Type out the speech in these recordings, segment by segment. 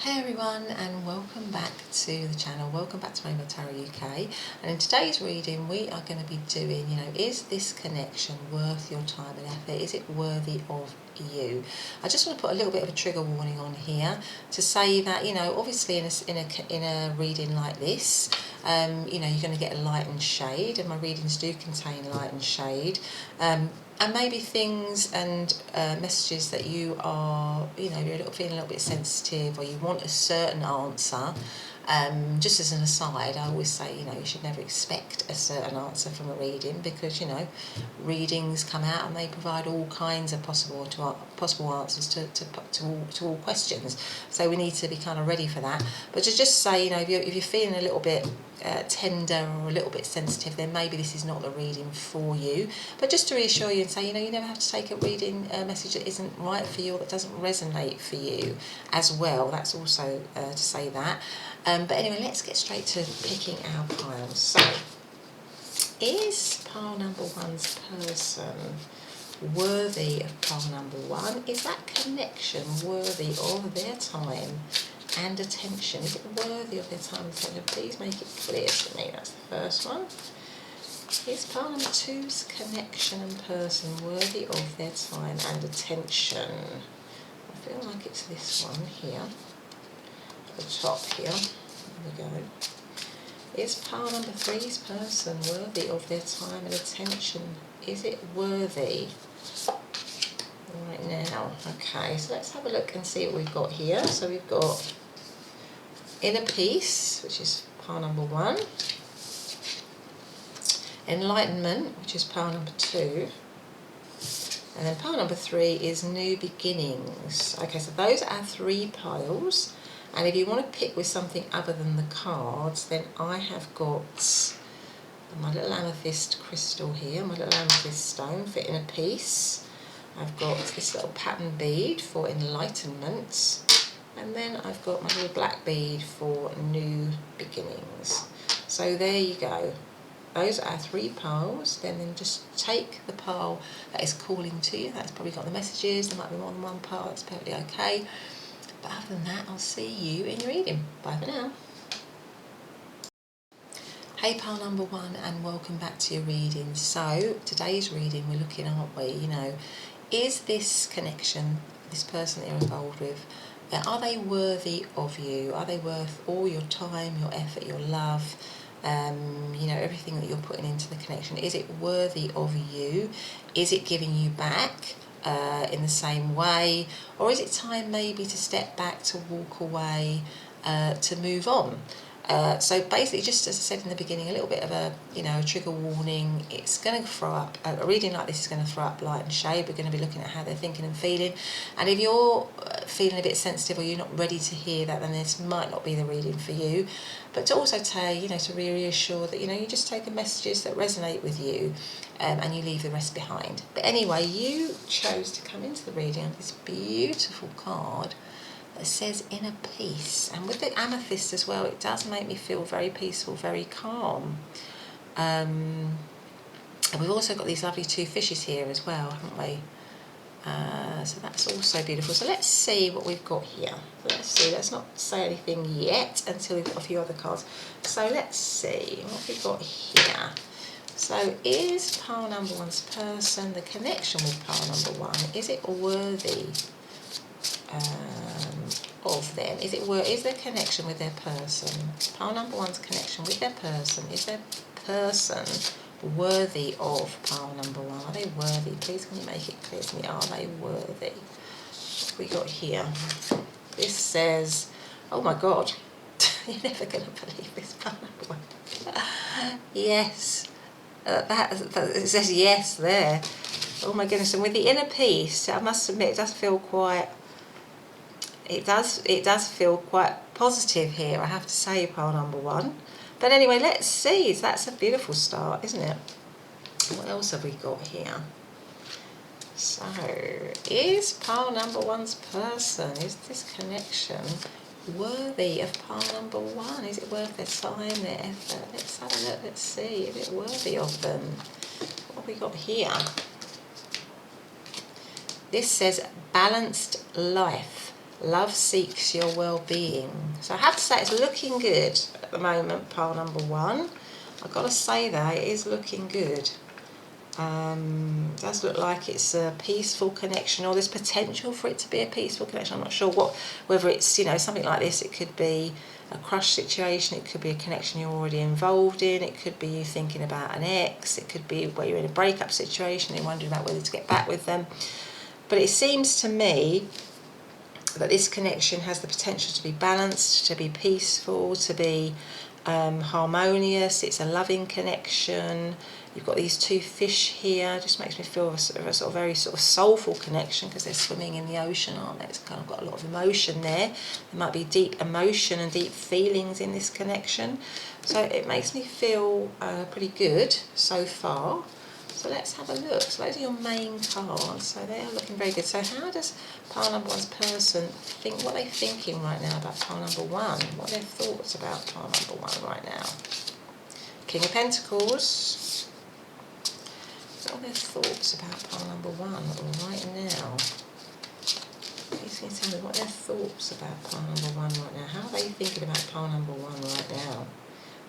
Hey everyone, and welcome back to the channel. Welcome back to Rainbow Tarot UK. And in today's reading we are going to be doing, is this connection worth your time and effort? Is it worthy of you? I just want to put a little bit of a trigger warning on here to say that, obviously in a reading like this, you're going to get a light and shade, and my readings do contain light and shade. And maybe things and messages that you are, you're feeling a little bit sensitive, or you want a certain answer. Just as an aside, I always say, you should never expect a certain answer from a reading, because, readings come out and they provide all kinds of possible answers to all questions. So we need to be kind of ready for that. But to just say, if you're feeling a little bit tender or a little bit sensitive, then maybe this is not the reading for you. But just to reassure you and say, you never have to take a reading message that isn't right for you or that doesn't resonate for you as well. That's also to say that. But anyway, let's get straight to picking our piles. So, is pile number one's person worthy of pile number one? Is that connection worthy of their time and attention? Is it worthy of their time and attention? Please make it clear to me. That's the first one. Is pile number two's connection and person worthy of their time and attention? I feel like it's this one here. The top here. There we go. Is pile number three's person worthy of their time and attention? Is it worthy right now? Okay, so let's have a look and see what we've got here. So we've got inner peace, which is pile number one. Enlightenment, which is pile number two. And then pile number three is new beginnings. Okay, so those are three piles. And if you want to pick with something other than the cards, then I have got my little amethyst crystal here, my little amethyst stone for inner peace. I've got this little pattern bead for enlightenment. And then I've got my little black bead for new beginnings. So there you go. Those are three piles. Then just take the pile that is calling to you. That's probably got the messages. There might be more than one pile. That's perfectly okay. But other than that, I'll see you in your reading. Bye for now. Hey pile number one, and welcome back to your reading. So today's reading, we're looking, aren't we, is this connection, this person that you're involved with, are they worthy of you? Are they worth all your time, your effort, your love, everything that you're putting into the connection? Is it worthy of you? Is it giving you back in the same way, or is it time maybe to step back, to walk away, to move on? So basically, just as I said in the beginning, a little bit of a trigger warning. It's going to throw up, a reading like this is going to throw up light and shade. We're going to be looking at how they're thinking and feeling, and if you're feeling a bit sensitive or you're not ready to hear that, then this might not be the reading for you. But to also tell to reassure that you just take the messages that resonate with you, and you leave the rest behind. But anyway, you chose to come into the reading on this beautiful card that says inner peace, and with the amethyst as well, it does make me feel very peaceful, very calm. And we've also got these lovely two fishes here as well, haven't we? So that's also beautiful. So let's see what we've got here. Let's see, let's not say anything yet until we've got a few other cards. So let's see what we've got here. So is pile number one's person, the connection with pile number one, is it worthy of them? Is their connection with their person, pile number one's connection with their person, is their person worthy of pile number one? Are they worthy? Please can you make it clear to me, are they worthy? What have we got here? This says, oh my god, you're never going to believe this, pile number one. Yes, it says yes there. Oh my goodness. And with the inner peace, I must admit, it does feel quite positive here, I have to say, pile number one. But anyway, let's see. That's a beautiful start, isn't it? What else have we got here? So, is pile number one's person, is this connection worthy of pile number one? Is it worth their time, their effort? Let's have a look, let's see if it's worthy of them. What have we got here? This says balanced life, Love seeks your well-being. So I have to say it's looking good at the moment, pile number one. I've got to say that it is looking good. It does look like it's a peaceful connection, or there's potential for it to be a peaceful connection. I'm not sure whether it's, you know, something like this. It could be a crush situation, it could be a connection you're already involved in, it could be you thinking about an ex, it could be where you're in a breakup situation, you're wondering about whether to get back with them. But it seems to me that this connection has the potential to be balanced, to be peaceful, to be harmonious. It's a loving connection. You've got these two fish here. It just makes me feel a sort of very sort of soulful connection, because they're swimming in the ocean, aren't they? It's kind of got a lot of emotion there. There might be deep emotion and deep feelings in this connection. So it makes me feel pretty good so far. So let's have a look. So those are your main cards. So they are looking very good. So how does pile number one's person think? What are they thinking right now about pile number one? What are their thoughts about pile number one right now? King of Pentacles. What are their thoughts about pile number one right now? Please can you tell me what their thoughts about pile number one right now? How are they thinking about pile number one right now?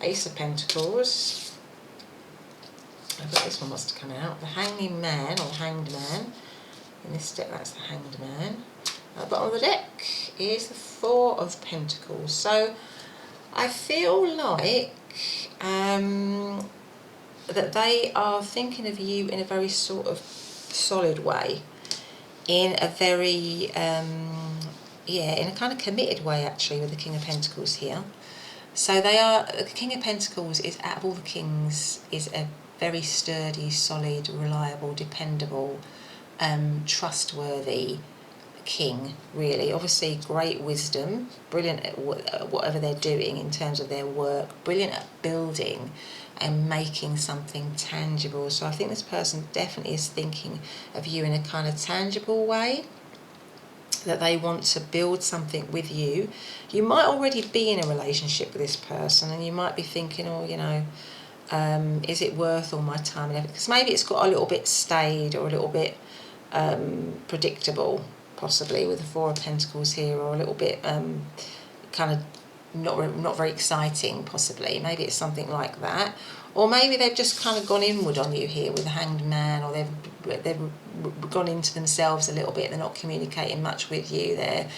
Ace of Pentacles. I thought this one must have come out. The Hanging Man, or Hanged Man. In this deck, that's the Hanged Man. At the bottom of the deck is the Four of Pentacles. So I feel like that they are thinking of you in a very sort of solid way, in a very in a kind of committed way, actually, with the King of Pentacles here. So they are, the King of Pentacles is, out of all the kings, is a very sturdy, solid, reliable, dependable, trustworthy king, really. Obviously great wisdom, brilliant at whatever they're doing in terms of their work, brilliant at building and making something tangible. So I think this person definitely is thinking of you in a kind of tangible way, that they want to build something with you. You might already be in a relationship with this person, and you might be thinking, oh, you know, is it worth all my time and effort? Because maybe it's got a little bit staid, or a little bit predictable, possibly, with the Four of Pentacles here, or a little bit kind of not very exciting, possibly. Maybe it's something like that. Or maybe they've just kind of gone inward on you here with the Hanged Man, or they've gone into themselves a little bit. They're not communicating much with you. They're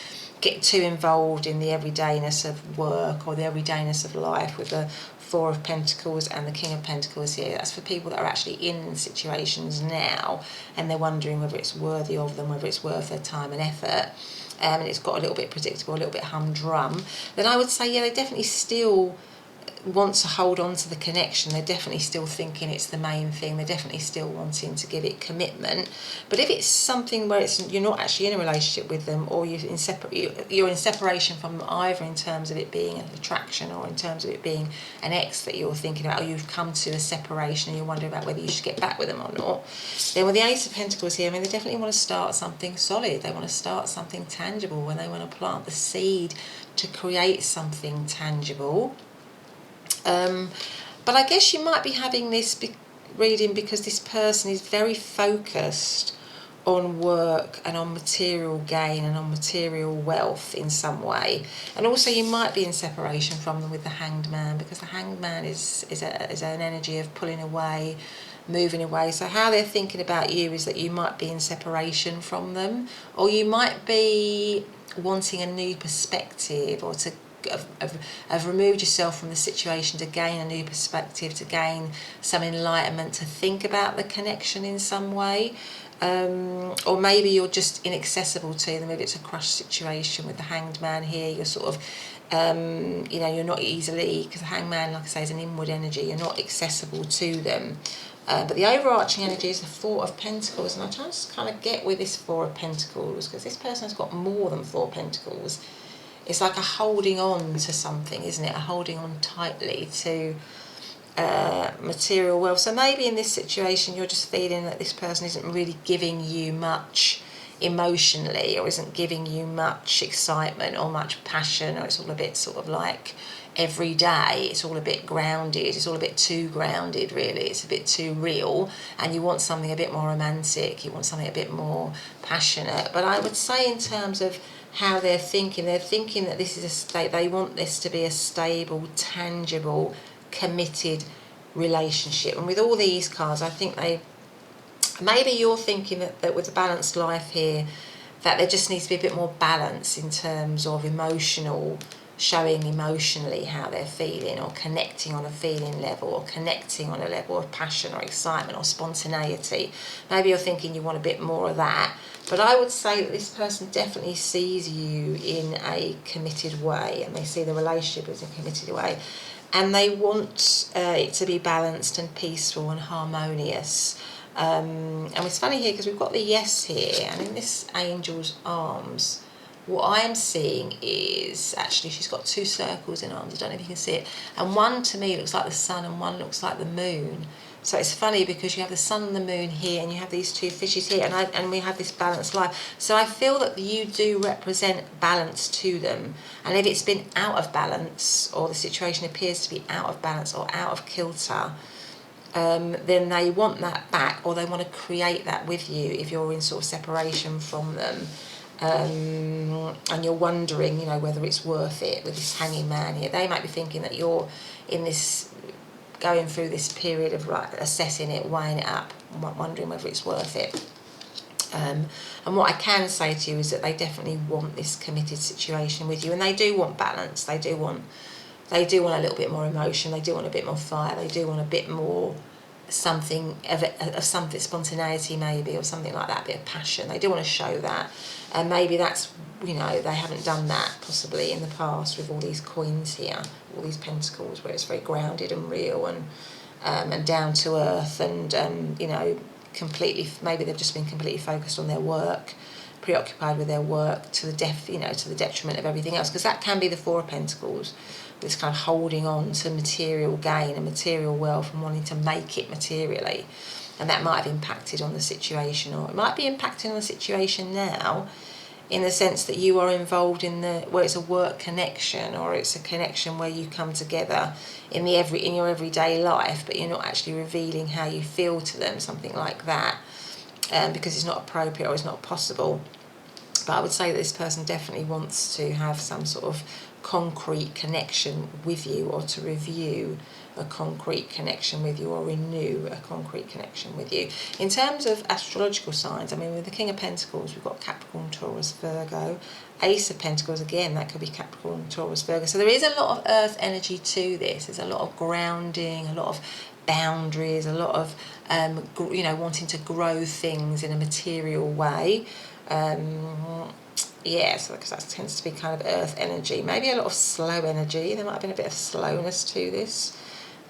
getting too involved in the everydayness of work, or the everydayness of life, with the Four of Pentacles and the King of Pentacles here. That's for people that are actually in situations now, and they're wondering whether it's worthy of them, whether it's worth their time and effort. And it's got a little bit predictable, a little bit humdrum. Then I would say, yeah, they definitely still want to hold on to the connection. They're definitely still thinking it's the main thing. They're definitely still wanting to give it commitment. But if it's something where you're not actually in a relationship with them, or you're in separation from them, either in terms of it being an attraction, or in terms of it being an ex that you're thinking about, or you've come to a separation and you're wondering about whether you should get back with them or not, then with the Ace of Pentacles here, I mean, they definitely want to start something solid. They want to start something tangible, when they want to plant the seed to create something tangible. But I guess you might be having this reading because this person is very focused on work and on material gain and on material wealth in some way. And also you might be in separation from them with the Hanged Man, because the Hanged Man is an energy of pulling away, moving away. So how they're thinking about you is that you might be in separation from them, or you might be wanting a new perspective, or to have removed yourself from the situation to gain a new perspective, to gain some enlightenment, to think about the connection in some way. Or maybe you're just inaccessible to them. If it's a crush situation with the Hanged Man here, you're sort of you're not easily, because the Hanged Man, like I say, is an inward energy, you're not accessible to them. But the overarching energy is the Four of Pentacles, and I try to kind of get with this Four of Pentacles, because this person has got more than Four Pentacles. It's like a holding on to something, isn't it? A holding on tightly to material wealth. So maybe in this situation you're just feeling that this person isn't really giving you much emotionally, or isn't giving you much excitement or much passion, or it's all a bit sort of like every day, it's all a bit grounded, it's all a bit too grounded, really, it's a bit too real, and you want something a bit more romantic, you want something a bit more passionate. But I would say, in terms of how they're thinking. They're thinking that this is a state, they want this to be a stable, tangible, committed relationship. And with all these cards, I think maybe you're thinking that with a balanced life here, that there just needs to be a bit more balance in terms of showing emotionally how they're feeling, or connecting on a feeling level, or connecting on a level of passion or excitement or spontaneity. Maybe you're thinking you want a bit more of that. But I would say that this person definitely sees you in a committed way, and they see the relationship as a committed way. And they want it to be balanced and peaceful and harmonious. And it's funny here because we've got the yes here, and in this angel's arms, what I am seeing is actually she's got two circles in arms. I don't know if you can see it. And one to me looks like the sun and one looks like the moon. So it's funny because you have the sun and the moon here, and you have these two fishes here, and we have this balanced life. So I feel that you do represent balance to them. And if it's been out of balance, or the situation appears to be out of balance or out of kilter, then they want that back, or they want to create that with you if you're in sort of separation from them. And you're wondering, whether it's worth it with this hanging man here. They might be thinking that you're in this, going through this period of assessing it, weighing it up, wondering whether it's worth it. And what I can say to you is that they definitely want this committed situation with you, and they do want balance. They do want a little bit more emotion. They do want a bit more fire. They do want a bit more something of something, spontaneity maybe, or something like that, a bit of passion. They do want to show that, and maybe that's, they haven't done that possibly in the past with all these coins here, all these pentacles, where it's very grounded and real and down to earth, and completely, maybe they've just been completely focused on their work, preoccupied with their work to the detriment of everything else, because that can be the Four of Pentacles. This kind of holding on to material gain and material wealth and wanting to make it materially, and that might have impacted on the situation, or it might be impacting on the situation now, in the sense that you are involved in where it's a work connection, or it's a connection where you come together in your everyday life, but you're not actually revealing how you feel to them, something like that, because it's not appropriate or it's not possible. But I would say that this person definitely wants to have some sort of concrete connection with you, or to review a concrete connection with you, or renew a concrete connection with you. In terms of astrological signs, with the King of Pentacles, we've got Capricorn, Taurus, Virgo. Ace of Pentacles, again, that could be Capricorn, Taurus, Virgo. So there is a lot of earth energy to this. There's a lot of grounding, a lot of boundaries, a lot of wanting to grow things in a material way. So because that tends to be kind of earth energy, maybe a lot of slow energy. There might have been a bit of slowness to this.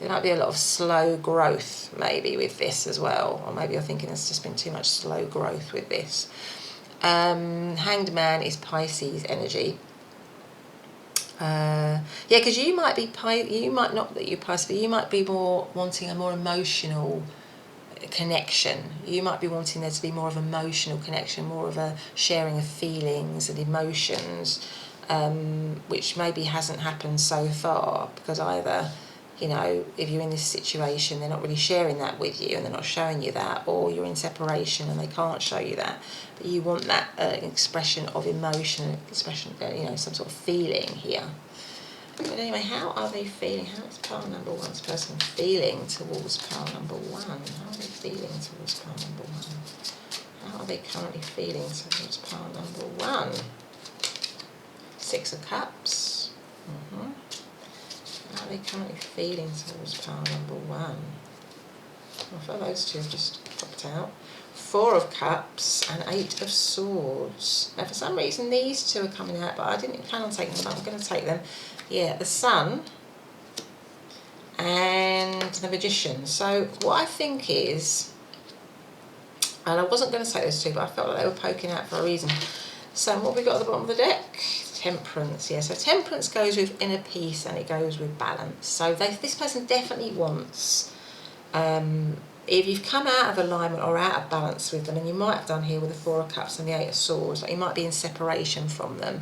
There might be a lot of slow growth maybe with this as well, or maybe you're thinking there's just been too much slow growth with this. Hanged Man is Pisces energy. Because you might not that you're Pisces, but you might be more wanting a more emotional connection. You might be wanting there to be more of emotional connection, more of a sharing of feelings and emotions, which maybe hasn't happened so far, because either, if you're in this situation, they're not really sharing that with you, and they're not showing you that, or you're in separation and they can't show you that. But you want that expression of emotion, expression, some sort of feeling here. But anyway, how are they feeling? How is pile number one's person feeling towards pile number one? How are they feeling towards pile number one? How are they currently feeling towards pile number one? Six of Cups. How are they currently feeling towards pile number one? I feel those two have just popped out. Four of Cups and Eight of Swords. Now, for some reason, these two are coming out, but I didn't plan on taking them, but I'm going to take them. Yeah, the Sun and the Magician. So what I think is, and I wasn't going to take those two, but I felt like they were poking out for a reason. So what have we got at the bottom of the deck? Temperance. Yeah, so Temperance goes with inner peace, and it goes with balance. So this person definitely wants, if you've come out of alignment or out of balance with them, and you might have done here with the Four of Cups and the Eight of Swords, like you might be in separation from them,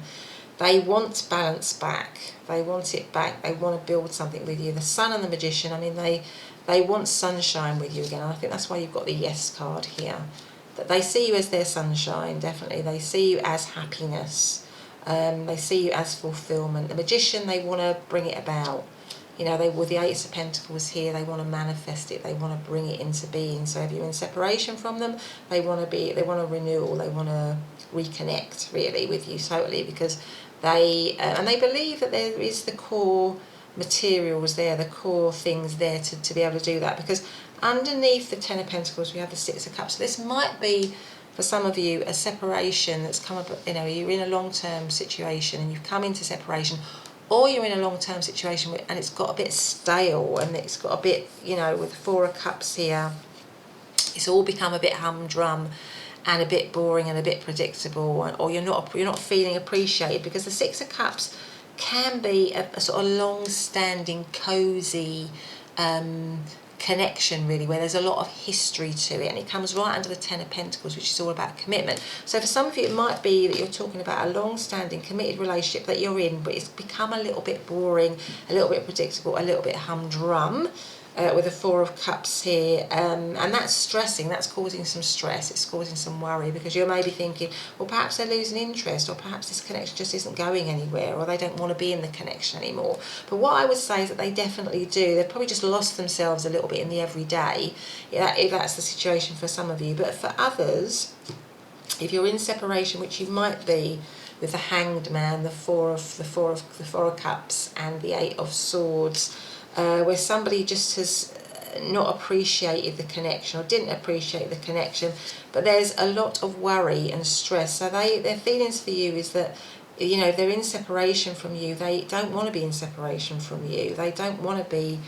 they want balance back. They want it back. They want to build something with you. The Sun and the Magician, they want sunshine with you again. And I think that's why you've got the Yes card here. That they see you as their sunshine, definitely. They see you as happiness. They see you as fulfillment. The Magician, they want to bring it about. You know, with the Ace of Pentacles here, they want to manifest it. They want to bring it into being. So if you're in separation from them, they want a renewal. They want to reconnect really with you totally, because they and they believe that there is the core materials there, the core things there to be able to do that. Because underneath the Ten of Pentacles, we have the Six of Cups. So this might be, for some of you, a separation that's come up. You know, you're in a long-term situation and you've come into separation, or you're in a long-term situation and it's got a bit stale and it's got a bit, you know, with the Four of Cups here, it's all become a bit humdrum and a bit boring and a bit predictable, or you're not feeling appreciated, because the Six of Cups can be a sort of long-standing, cozy connection really, where there's a lot of history to it, and it comes right under the Ten of Pentacles, which is all about commitment. So for some of you, it might be that you're talking about a long-standing committed relationship that you're in, but it's become a little bit boring, a little bit predictable, a little bit humdrum, with the Four of Cups here, and that's stressing, that's causing some stress, it's causing some worry, because you're maybe thinking, well, perhaps they're losing interest, or perhaps this connection just isn't going anywhere, or they don't want to be in the connection anymore. But what I would say is that they definitely do. They've probably just lost themselves a little bit in the everyday, if that's the situation for some of you. But for others, if you're in separation, which you might be, with the Hanged Man, the Four of Cups, and the Eight of Swords, where somebody just has not appreciated the connection, or didn't appreciate the connection, but there's a lot of worry and stress. So their feelings for you is that, you know, if they're in separation from you, they don't want to be in separation from you. They don't want to be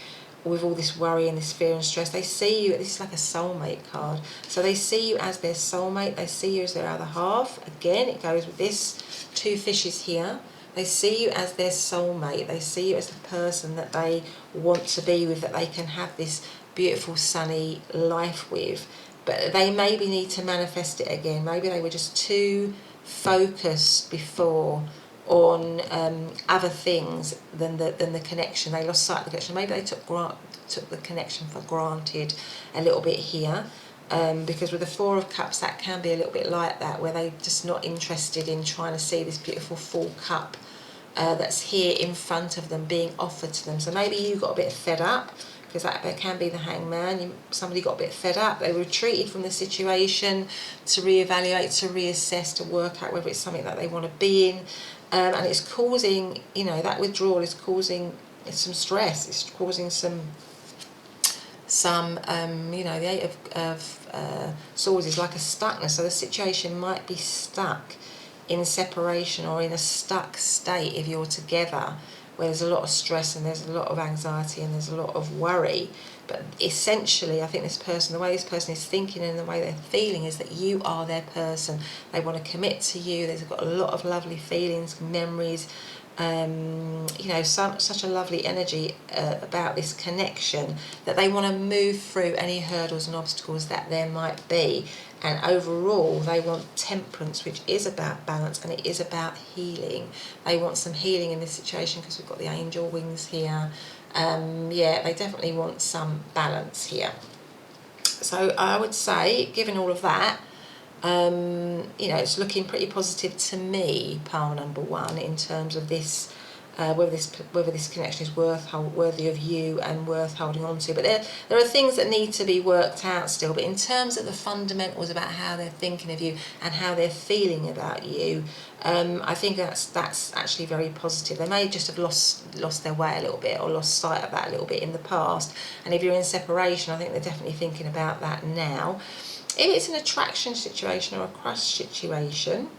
with all this worry and this fear and stress. They see you, this is like a soulmate card, so they see you as their soulmate, they see you as their other half. Again, it goes with this two fishes here. They see you as their soulmate. They see you as the person that they want to be with, that they can have this beautiful sunny life with. But they maybe need to manifest it again. Maybe they were just too focused before on other things than the connection. They lost sight of the connection. Maybe they took the connection for granted a little bit here. Because with the Four of Cups, that can be a little bit like that, where they're just not interested in trying to see this beautiful full cup that's here in front of them being offered to them. So maybe you got a bit fed up, because that can be the Hangman. Somebody got a bit fed up. They retreated from the situation to reevaluate, to reassess, to work out whether it's something that they want to be in. And it's causing, you know, that withdrawal is causing some stress. It's causing some you know, the Eight of Swords is like a stuckness. So the situation might be stuck in separation, or in a stuck state if you're together, where there's a lot of stress and there's a lot of anxiety and there's a lot of worry. But essentially, I think this person, the way this person is thinking and the way they're feeling, is that you are their person. They want to commit to you. They've got a lot of lovely feelings, memories, you know, such a lovely energy about this connection, that they want to move through any hurdles and obstacles that there might be. And overall, they want temperance, which is about balance, and it is about healing. They want some healing in this situation, because we've got the angel wings here. Yeah, they definitely want some balance here. So I would say, given all of that, you know, it's looking pretty positive to me, pile number one, in terms of this, whether this connection is worthy of you and worth holding on to. But there are things that need to be worked out still. But in terms of the fundamentals about how they're thinking of you and how they're feeling about you, I think that's actually very positive. They may just have lost their way a little bit, or lost sight of that a little bit in the past. And if you're in separation, I think they're definitely thinking about that now. If it's an attraction situation or a crush situation,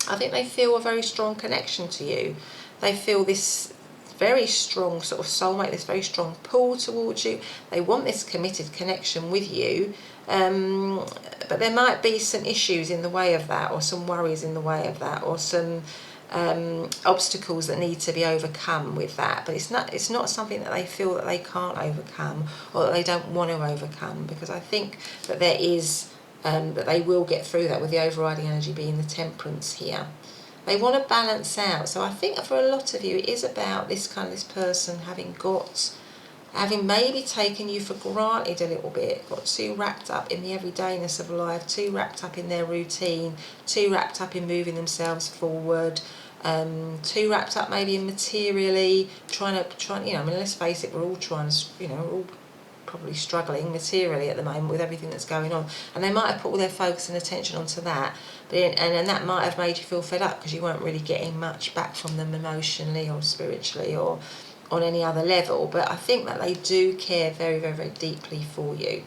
I think they feel a very strong connection to you. They feel this very strong sort of soulmate, this very strong pull towards you. They want this committed connection with you, but there might be some issues in the way of that, or some worries in the way of that, or some obstacles that need to be overcome with that. But it's not something that they feel that they can't overcome, or that they don't want to overcome, because I think that there is that they will get through that, with the overriding energy being the temperance here. They want to balance out. So I think for a lot of you, it is about this person having maybe taken you for granted a little bit, got too wrapped up in the everydayness of life, too wrapped up in their routine, too wrapped up in moving themselves forward, too wrapped up maybe in materially, trying, you know, I mean, let's face it, we're all trying to, you know, we're all probably struggling materially at the moment with everything that's going on, and they might have put all their focus and attention onto that, but and that might have made you feel fed up because you weren't really getting much back from them emotionally or spiritually or on any other level. But I think that they do care very, very, very deeply for you.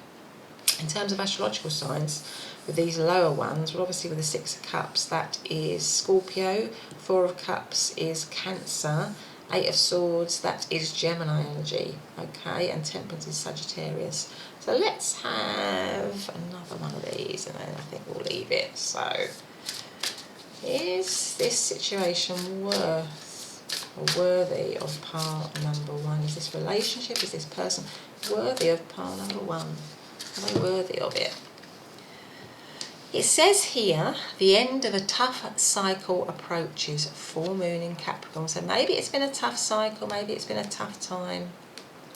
In terms of astrological signs, with these lower ones, well, obviously with the Six of Cups, that is Scorpio, Four of Cups is Cancer, Eight of Swords, that is Gemini energy, okay, and Temperance is Sagittarius. So let's have another one of these, and then I think we'll leave it. So, is this situation worthy of pile number one? Is this relationship, is this person worthy of pile number one? Are they worthy of it? It says here, the end of a tough cycle approaches, full moon in Capricorn. So maybe it's been a tough cycle, maybe it's been a tough time,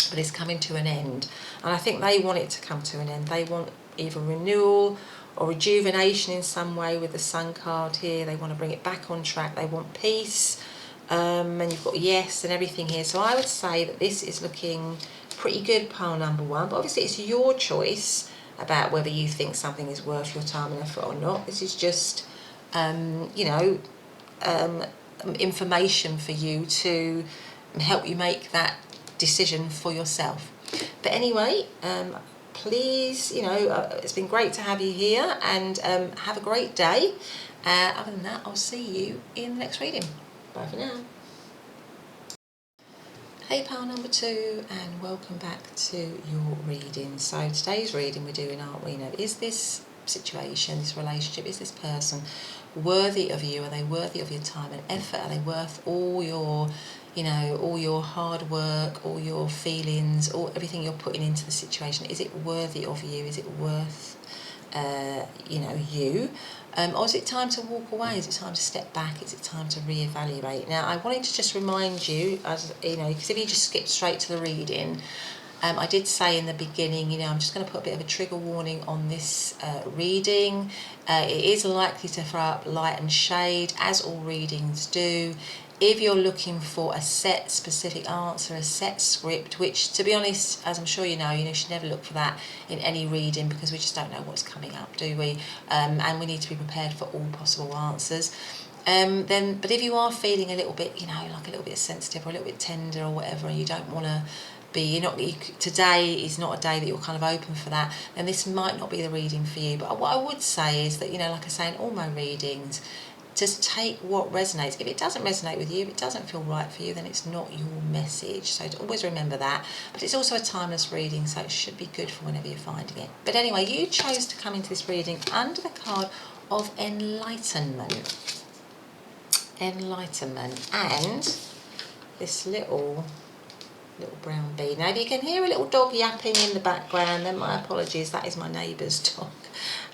but it's coming to an end. And I think they want it to come to an end. They want either renewal or rejuvenation in some way with the Sun card here. They want to bring it back on track. They want peace. And you've got yes and everything here. So I would say that this is looking pretty good, pile number one. But obviously it's your choice about whether you think something is worth your time and effort or not. This is just, you know, information for you to help you make that decision for yourself. But anyway, please, you know, it's been great to have you here, and have a great day. Other than that, I'll see you in the next reading. Bye for now. Hey pile number two, and welcome back to your reading. So today's reading we're doing, aren't we? You know, is this situation, this relationship, is this person worthy of you? Are they worthy of your time and effort? Are they worth all your, you know, all your hard work, all your feelings, all everything you're putting into the situation? Is it worthy of you? Is it worth, you know, you? Or is it time to walk away? Is it time to step back? Is it time to reevaluate? Now, I wanted to just remind you, as you know, because if you just skip straight to the reading, I did say in the beginning, you know, I'm just going to put a bit of a trigger warning on this reading. It is likely to throw up light and shade, as all readings do. If you're looking for a set specific answer, a set script, which, to be honest, as I'm sure you should never look for that in any reading, because we just don't know what's coming up, do we? And we need to be prepared for all possible answers. But if you are feeling a little bit, you know, like a little bit sensitive or a little bit tender or whatever, and you don't want to be, today is not a day that you're kind of open for that, then this might not be the reading for you. But what I would say is that, you know, like I say in all my readings, just take what resonates. If it doesn't resonate with you, if it doesn't feel right for you, then it's not your message. So always remember that. But it's also a timeless reading, so it should be good for whenever you're finding it. But anyway, you chose to come into this reading under the card of Enlightenment. Enlightenment. And this little brown bee. Now, if you can hear a little dog yapping in the background, then my apologies. That is my neighbour's dog,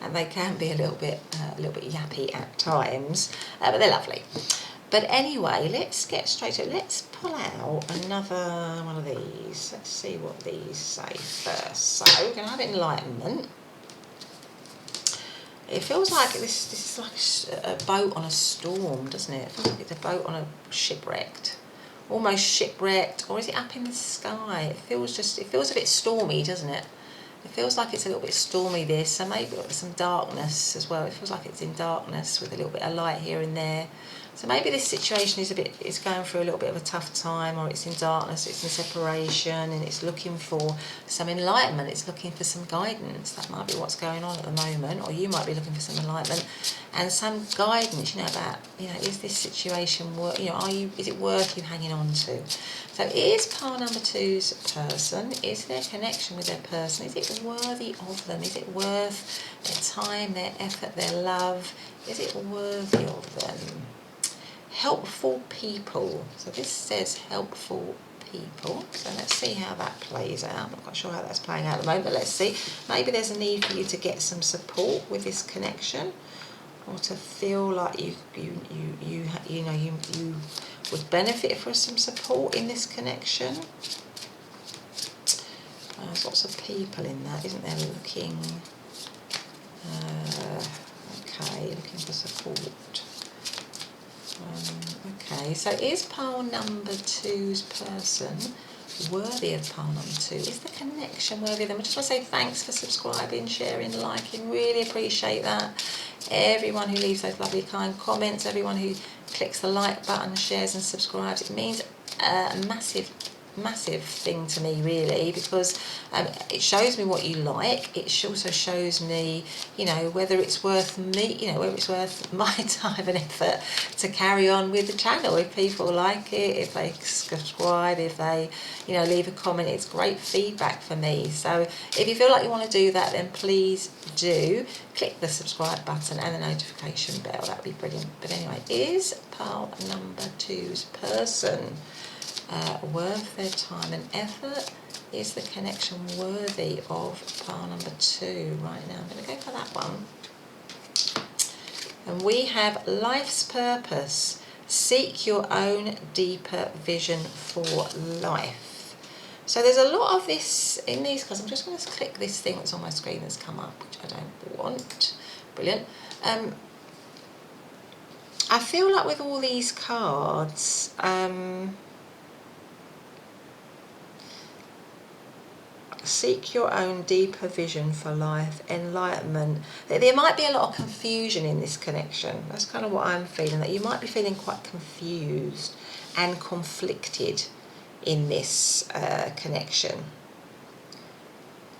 and they can be a little bit yappy at times, but they're lovely. But anyway, let's get straight to it. Let's pull out another one of these. Let's see what these say first. So we're going to have Enlightenment. It feels like this is like a boat on a storm, doesn't it? It feels like it's a boat on a shipwrecked. Almost shipwrecked, or is it up in the sky? It feels a bit stormy, doesn't it? It feels like it's a little bit stormy, this, and maybe some darkness as well. It feels like it's in darkness with a little bit of light here and there. So maybe this situation is going through a little bit of a tough time, or it's in darkness, it's in separation, and it's looking for some enlightenment. It's looking for some guidance. That might be what's going on at the moment, or you might be looking for some enlightenment and some guidance, you know, about, you know, is this situation worth, you know, is it worth you hanging on to? So is pile number two's person, is their connection with their person, is it worthy of them? Is it worth their time, their effort, their love? Is it worthy of them? Helpful people. So this says helpful people. So let's see how that plays out. I'm not quite sure how that's playing out at the moment, but let's see. Maybe there's a need for you to get some support with this connection, or to feel like you would benefit from some support in this connection. There's lots of people in that, isn't there? Looking, okay, looking for support. Okay, so is pile number two's person worthy of pile number two? Is the connection worthy of them? I just want to say thanks for subscribing, sharing, liking. Really appreciate that. Everyone who leaves those lovely kind comments, everyone who clicks the like button, shares and subscribes. It means a massive thing to me, really, because it shows me what you like. It also shows me, you know, whether it's worth me, you know, whether it's worth my time and effort to carry on with the channel. If people like it, if they subscribe, if they, you know, leave a comment, it's great feedback for me. So if you feel like you want to do that, then please do click the subscribe button and the notification bell. That would be brilliant. But anyway, is pile number two's person worth their time and effort? Is the connection worthy of pile number two? Right now, I'm going to go for that one. And we have life's purpose. Seek your own deeper vision for life. So there's a lot of this in these cards. I'm just going to click this thing that's on my screen that's come up, which I don't want. Brilliant. I feel like with all these cards, seek your own deeper vision for life, enlightenment. There might be a lot of confusion in this connection. That's kind of what I'm feeling, that you might be feeling quite confused and conflicted in this connection.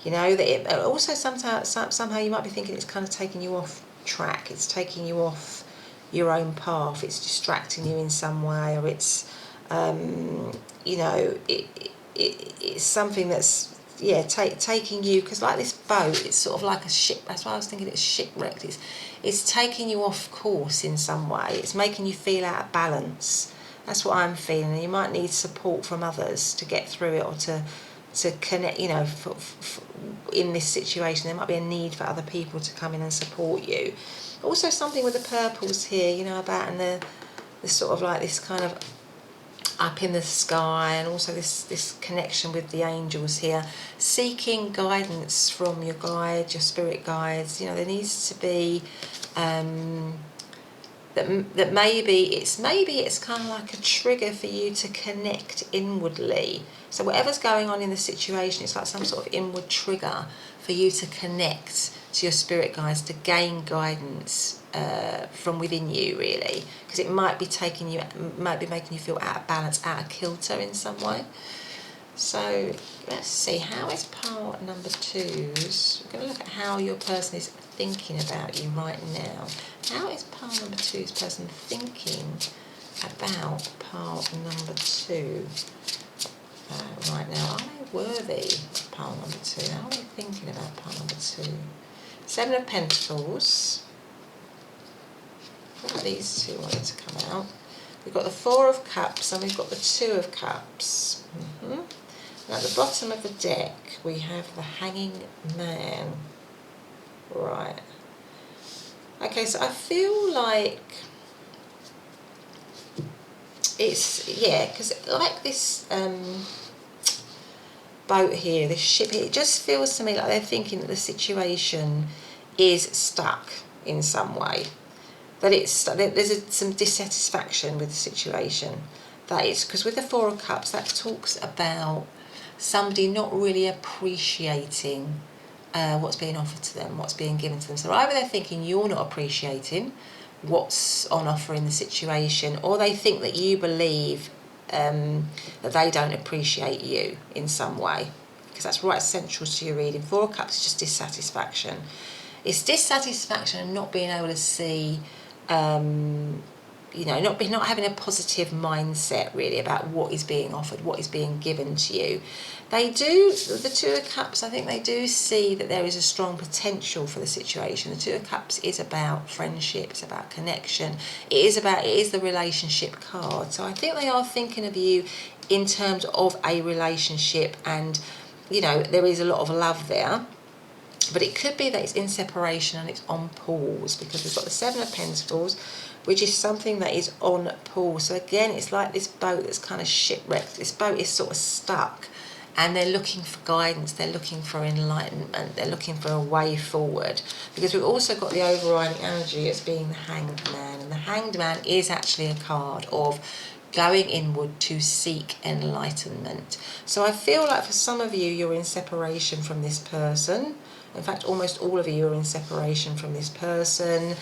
You know, that it also somehow you might be thinking it's kind of taking you off track. It's taking you off your own path. It's distracting you in some way, or it's, you know, it's something that's, yeah, taking you, because like this boat, it's sort of like a ship. That's why I was thinking it's shipwrecked. It's taking you off course in some way. It's making you feel out of balance. That's what I'm feeling. And you might need support from others to get through it, or to connect, you know, in this situation. There might be a need for other people to come in and support you. Also something with the purples here, you know, about, and the sort of like this kind of up in the sky, and also this connection with the angels here, seeking guidance from your guide, your spirit guides. You know, there needs to be that maybe it's kind of like a trigger for you to connect inwardly. So whatever's going on in the situation, it's like some sort of inward trigger for you to connect to your spirit guides, to gain guidance from within you, really, because it might be making you feel out of balance, out of kilter in some way. So let's see, how is pile number two's? We're going to look at how your person is thinking about you right now. How is pile number two's person thinking about pile number two right now? Are they worthy of pile number two? How are they thinking about pile number two? Seven of Pentacles. What are these two wanting to come out? We've got the Four of Cups and we've got the Two of Cups. And at the bottom of the deck, we have the Hanging Man. Right. Okay, so I feel like it's, yeah, because like this boat here, this ship here, it just feels to me like they're thinking that the situation is stuck in some way. That there's some dissatisfaction with the situation. That is, because with the Four of Cups, that talks about somebody not really appreciating what's being offered to them, what's being given to them. So either they're thinking you're not appreciating what's on offer in the situation, or they think that you believe that they don't appreciate you in some way, because that's right central to your reading. Four of Cups is just dissatisfaction. It's dissatisfaction and not being able to see, you know, not having a positive mindset really about what is being offered, what is being given to you. They do, the Two of Cups, I think they do see that there is a strong potential for the situation. The Two of Cups is about friendship, it's about connection, it is the relationship card. So I think they are thinking of you in terms of a relationship, and, you know, there is a lot of love there. But it could be that it's in separation and it's on pause, because we've got the Seven of Pentacles, which is something that is on pause. So again, it's like this boat that's kind of shipwrecked. This boat is sort of stuck, and they're looking for guidance, they're looking for enlightenment, they're looking for a way forward. Because we've also got the overriding energy as being the Hanged Man, and the Hanged Man is actually a card of going inward to seek enlightenment. So I feel like for some of you, you're in separation from this person. In fact, almost all of you are in separation from this person.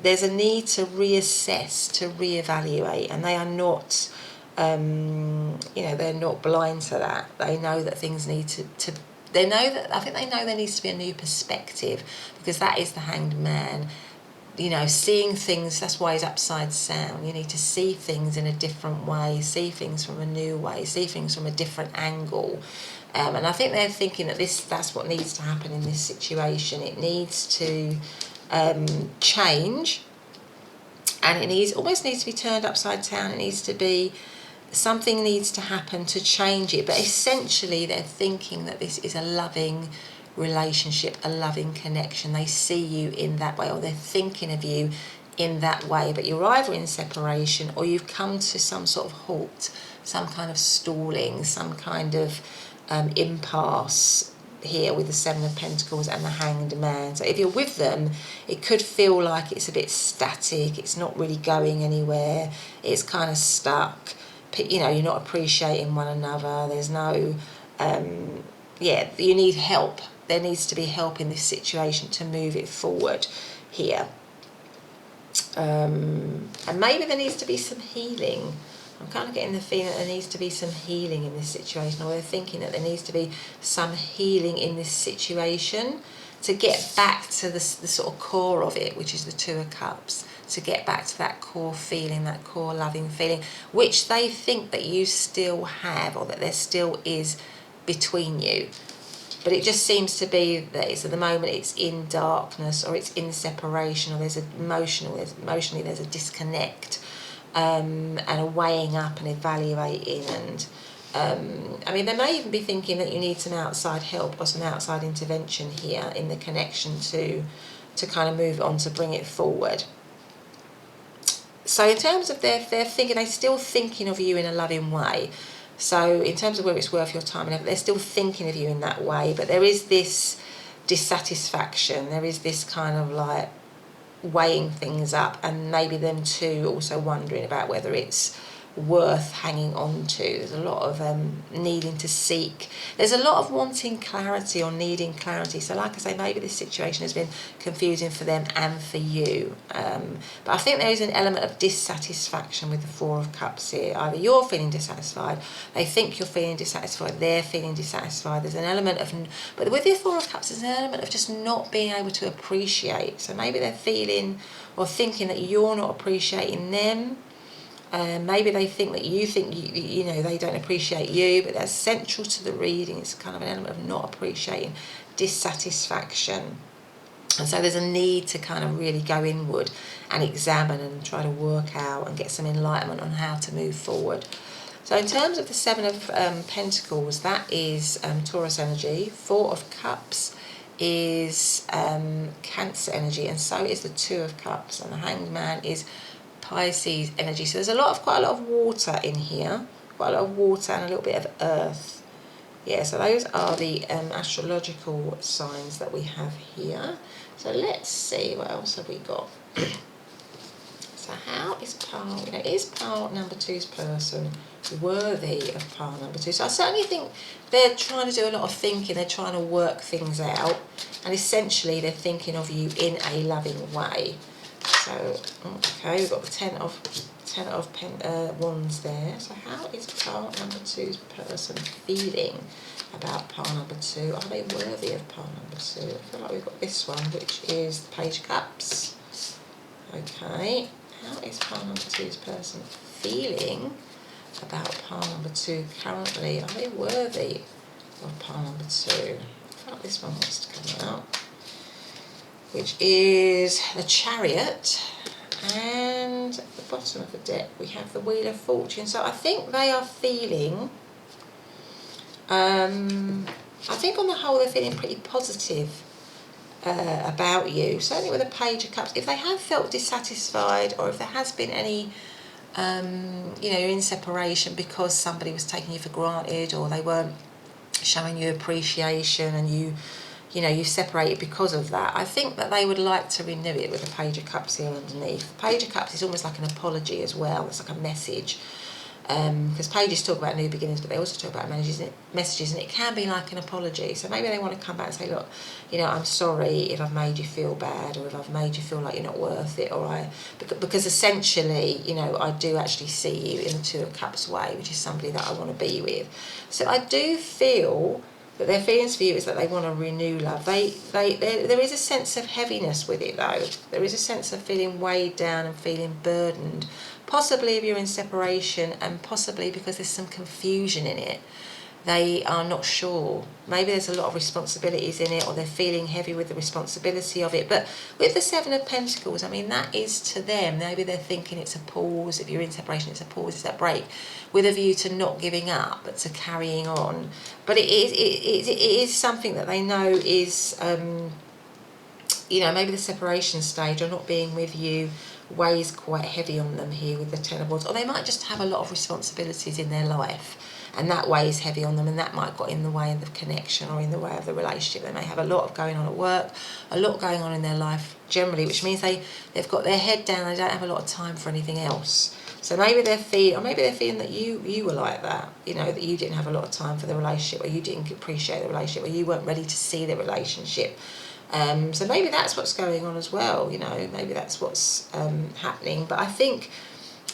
There's a need to reassess, to reevaluate, and they are not, they're not blind to that. They know that things need I think they know there needs to be a new perspective, because that is the Hanged Man. Seeing things, that's why he's upside down. You need to see things in a different way, see things from a new way, see things from a different angle. And I think they're thinking that that's what needs to happen in this situation. It needs to change, and almost needs to be turned upside down. Something needs to happen to change it. But essentially they're thinking that this is a loving relationship, a loving connection. They see you in that way, or they're thinking of you in that way. But you're either in separation, or you've come to some sort of halt, some kind of stalling, some kind of impasse here with the Seven of Pentacles and the Hanged Man. So if you're with them, it could feel like it's a bit static, it's not really going anywhere, it's kind of stuck. You're not appreciating one another. There's no, you need help. There needs to be help in this situation to move it forward here. And maybe there needs to be some healing. I'm kind of getting the feeling that there needs to be some healing in this situation, or they're thinking that there needs to be some healing in this situation to get back to the sort of core of it, which is the Two of Cups, to get back to that core feeling, that core loving feeling, which they think that you still have, or that there still is between you. But it just seems to be that at the moment it's in darkness, or it's in separation, or there's emotionally there's a disconnect, and a weighing up and evaluating. And they may even be thinking that you need some outside help or some outside intervention here in the connection to kind of move on, to bring it forward. So in terms of they're thinking, they're still thinking of you in a loving way. So in terms of whether it's worth your time and effort, they're still thinking of you in that way. But there is this dissatisfaction. There is this kind of like weighing things up, and maybe them too also wondering about whether it's worth hanging on to. There's a lot of needing to seek. There's a lot of wanting clarity or needing clarity. So like I say, maybe this situation has been confusing for them and for you. But I think there is an element of dissatisfaction with the Four of Cups here. Either you're feeling dissatisfied, they think you're feeling dissatisfied, they're feeling dissatisfied. There's an element of, but with the Four of Cups, there's an element of just not being able to appreciate. So maybe they're feeling or thinking that you're not appreciating them. Maybe they think that you think they don't appreciate you, but that's central to the reading. It's kind of an element of not appreciating, dissatisfaction. And so there's a need to kind of really go inward and examine and try to work out and get some enlightenment on how to move forward. So in terms of the Seven of Pentacles, that is Taurus energy. Four of Cups is Cancer energy, and so is the Two of Cups, and the Hanged Man is Pisces energy. So there's quite a lot of water in here, quite a lot of water and a little bit of earth. Yeah, so those are the astrological signs that we have here. So let's see, what else have we got? So how is pile, is pile number two's person worthy of pile number two? So I certainly think they're trying to do a lot of thinking, they're trying to work things out, and essentially they're thinking of you in a loving way. So, okay, we've got the Ten of Wands there. So how is pile number two's person feeling about pile number two? Are they worthy of pile number two? I feel like we've got this one, which is the Page of Cups. Okay, how is pile number two's person feeling about pile number two currently? Are they worthy of pile number two? I feel like this one wants to come out, which is the Chariot, and at the bottom of the deck we have the Wheel of Fortune. So I think they are feeling, I think on the whole they're feeling pretty positive about you. Certainly with the Page of Cups, if they have felt dissatisfied, or if there has been any you know, you're in separation because somebody was taking you for granted, or they weren't showing you appreciation, and you know, you separated because of that. I think that they would like to renew it with the Page of Cups here underneath. The Page of Cups is almost like an apology as well. It's like a message. Because pages talk about new beginnings, but they also talk about messages, and it can be like an apology. So maybe they want to come back and say, look, you know, I'm sorry if I've made you feel bad, or if I've made you feel like you're not worth it, or because essentially, you know, I do actually see you in the Two of Cups way, which is somebody that I want to be with. So I do feel that their feelings for you is that they want to renew love. There is a sense of heaviness with it, though. There is a sense of feeling weighed down and feeling burdened. Possibly if you're in separation, and possibly because there's some confusion in it. They are not sure. Maybe there's a lot of responsibilities in it, or they're feeling heavy with the responsibility of it. But with the Seven of Pentacles, I mean, that is to them. Maybe they're thinking it's a pause. If you're in separation, it's a pause, it's that break, with a view to not giving up, but to carrying on. But it is something that they know is, you know, maybe the separation stage, or not being with you, weighs quite heavy on them here with the Ten of Wands. Or they might just have a lot of responsibilities in their life, and that weighs heavy on them, and that might got in the way of the connection, or in the way of the relationship. They may have a lot of going on at work, a lot going on in their life generally, which means they've got their head down, they don't have a lot of time for anything else. So maybe they're feeling that you were like that, you know, that you didn't have a lot of time for the relationship, or you didn't appreciate the relationship, or you weren't ready to see the relationship. So maybe that's what's going on as well, you know, maybe that's what's happening. But I think,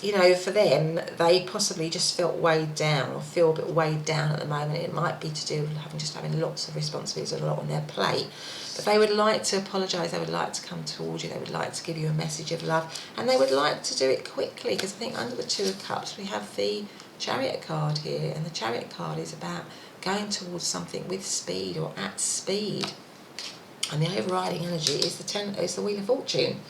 you know, for them, they possibly just felt weighed down, or feel a bit weighed down at the moment. It might be to do with having lots of responsibilities and a lot on their plate. But they would like to apologise, they would like to come towards you, they would like to give you a message of love, and they would like to do it quickly, because I think under the Two of Cups we have the Chariot card here, and the Chariot card is about going towards something with speed, or at speed. And the overriding energy is the Wheel of Fortune,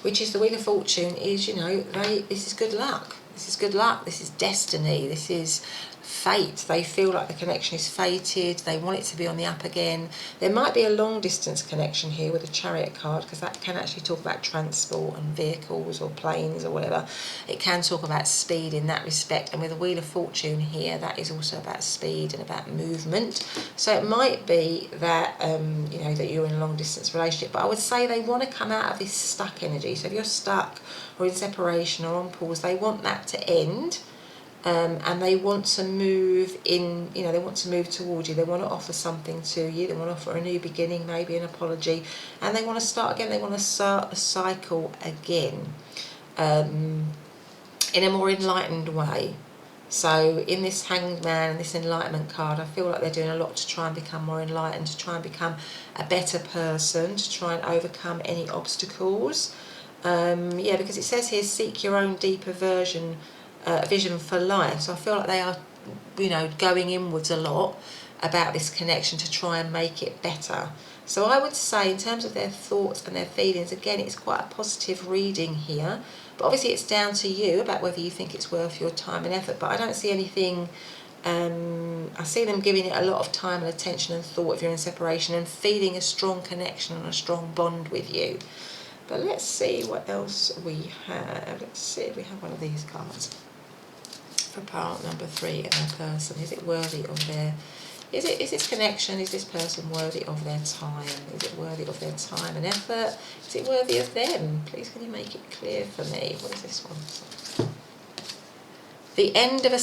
which is the Wheel of Fortune is, you know, this is good luck. This is good luck. This is destiny. This is fate. They feel like the connection is fated. They want it to be on the up again. There might be a long distance connection here with the Chariot card, because that can actually talk about transport and vehicles, or planes, or whatever. It can talk about speed in that respect. And with the Wheel of Fortune here, that is also about speed and about movement. So it might be that, you know, that you're in a long distance relationship. But I would say they want to come out of this stuck energy. So if you're stuck, or in separation, or on pause, they want that to end. And they want to move in, you know, they want to move towards you. They want to offer something to you. They want to offer a new beginning, maybe an apology, and they want to start again. They want to start a cycle again, in a more enlightened way. So in this Hanged Man and this Enlightenment card, I feel like they're doing a lot to try and become more enlightened, to try and become a better person, to try and overcome any obstacles. Yeah, because it says here, seek your own deeper vision for life. So I feel like they are, you know, going inwards a lot about this connection to try and make it better. So I would say, in terms of their thoughts and their feelings, again, it's quite a positive reading here. But obviously it's down to you about whether you think it's worth your time and effort. But I don't see anything, I see them giving it a lot of time and attention and thought if you're in separation, and feeling a strong connection and a strong bond with you. But let's see what else we have. Let's see if we have one of these cards. For part number 3 and their person. Is it worthy of their... Is this connection, is this person worthy of their time? Is it worthy of their time and effort? Is it worthy of them? Please can you make it clear for me? What is this one? The end of a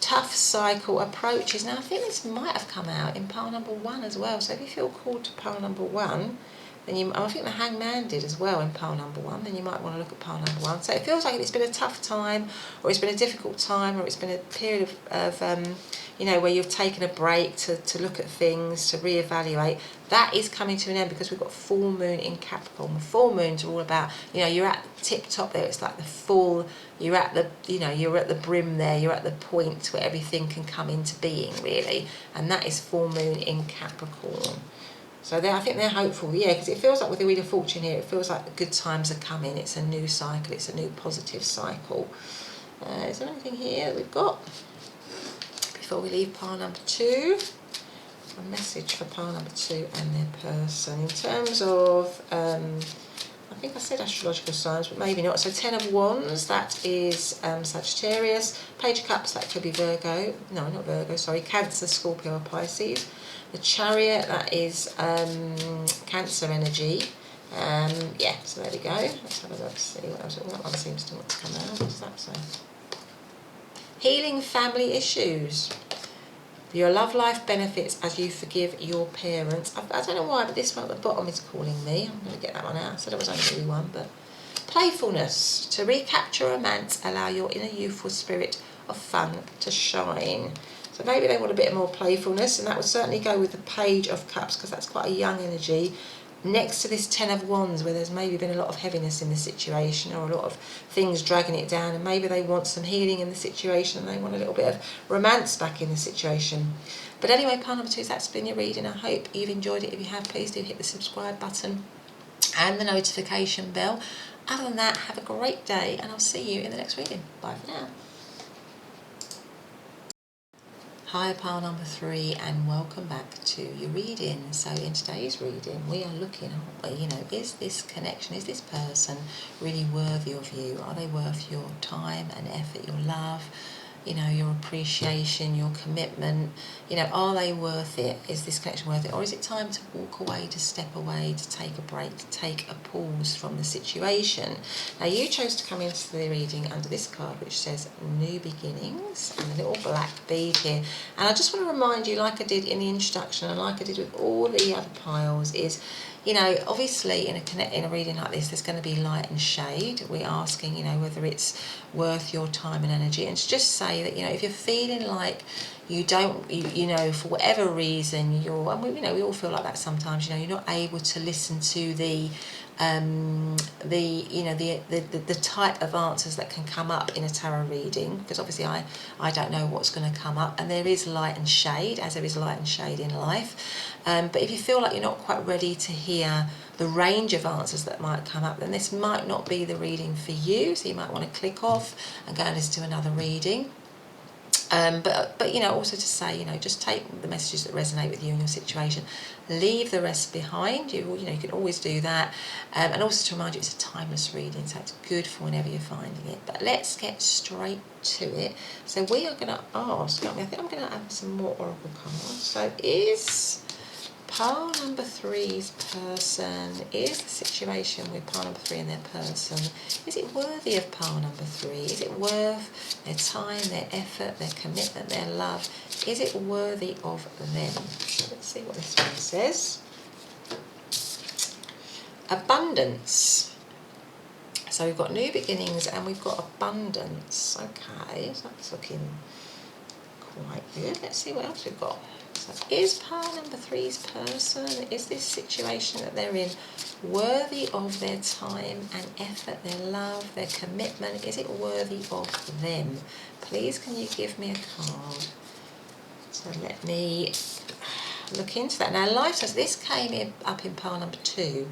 tough cycle approaches. Now I think this might have come out in pile number 1 as well. So if you feel called to pile number 1, then I think the Hanged Man did as well in pile number 1, then you might want to look at pile number 1. So it feels like it's been a tough time, or it's been a difficult time, or it's been a period of you know, where you've taken a break to look at things, to reevaluate. That is coming to an end, because we've got full moon in Capricorn. Full moons are all about, you know, you're at the tip top there. It's like the full, you're at the, you know, you're at the brim there. You're at the point where everything can come into being, really. And that is full moon in Capricorn. So I think they're hopeful, yeah, because it feels like with the Wheel of Fortune here, it feels like the good times are coming. It's a new cycle. It's a new positive cycle. Is there anything here that we've got? Before we leave pile number 2, a message for pile number 2 and their person. In terms of, I I think I said astrological signs, but maybe not. So 10 of Wands, that is Sagittarius. Page of Cups, that could be Virgo. No, not Virgo, sorry. Cancer, Scorpio or Pisces. The Chariot, that is Cancer energy. Yeah, so there we go. Let's have a look, see what else. That one seems to want to come out. What does that say? Healing family issues. Your love life benefits as you forgive your parents. I don't know why, but this one at the bottom is calling me. I'm going to get that one out. I said it was only really one, but playfulness. To recapture romance, allow your inner youthful spirit of fun to shine. So maybe they want a bit more playfulness, and that would certainly go with the Page of Cups, because that's quite a young energy. Next to this 10 of Wands, where there's maybe been a lot of heaviness in the situation, or a lot of things dragging it down, and maybe they want some healing in the situation, and they want a little bit of romance back in the situation. But anyway, pile number 2, that's been your reading. I hope you've enjoyed it. If you have, please do hit the subscribe button and the notification bell. Other than that, have a great day, and I'll see you in the next reading. Bye for now. Hi, pile number 3, and welcome back to your reading. So in today's reading, we are looking at, is this connection, is this person really worthy of you? Are they worth your time and effort, your love, your appreciation, your commitment? Are they worth it? Is this connection worth it? Or is it time to walk away, to step away, to take a break, to take a pause from the situation? Now, you chose to come into the reading under this card, which says New Beginnings, and a little black bead here. And I just want to remind you, like I did in the introduction, and like I did with all the other piles, is obviously in a reading like this, there's going to be light and shade. We're asking, whether it's worth your time and energy. And to just say that, if you're feeling like you don't, for whatever reason, and we all feel like that sometimes, you're not able to listen to the type of answers that can come up in a tarot reading, because obviously I don't know what's going to come up, and there is light and shade, as there is light and shade in life. But if you feel like you're not quite ready to hear the range of answers that might come up, then this might not be the reading for you. So you might want to click off and go and listen to another reading. But also to say, just take the messages that resonate with you in your situation, leave the rest behind. You can always do that, and also to remind you, it's a timeless reading, so it's good for whenever you're finding it. But let's get straight to it. So we are going to ask, I think I'm going to add some more oracle cards. So is pile number 3's person, is the situation with pile number 3 and their person, is it worthy of pile number 3? Is it worth their time, their effort, their commitment, their love? Is it worthy of them? So let's see what this one says. Abundance. So we've got new beginnings and we've got abundance. Okay, so that's looking quite good. Let's see what else we've got. So is pile number 3's person, is this situation that they're in worthy of their time and effort, their love, their commitment? Is it worthy of them? Please, can you give me a card? So let me look into that. Now, life says this came up in pile number 2.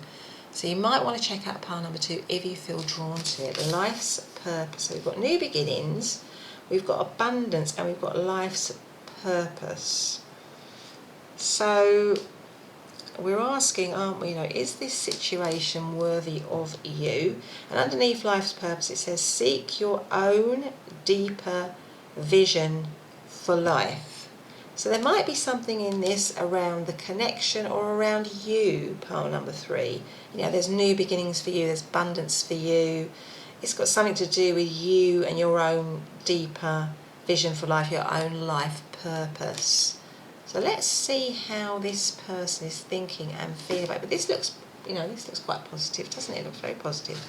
So you might want to check out pile number 2 if you feel drawn to it. Life's purpose. So we've got new beginnings, we've got abundance, and we've got life's purpose. So we're asking, aren't we, is this situation worthy of you? And underneath life's purpose, it says, seek your own deeper vision for life. So there might be something in this around the connection or around you, pile number 3. There's new beginnings for you, there's abundance for you. It's got something to do with you and your own deeper vision for life, your own life purpose. So let's see how this person is thinking and feeling about it. But this looks, this looks quite positive, doesn't it? It looks very positive.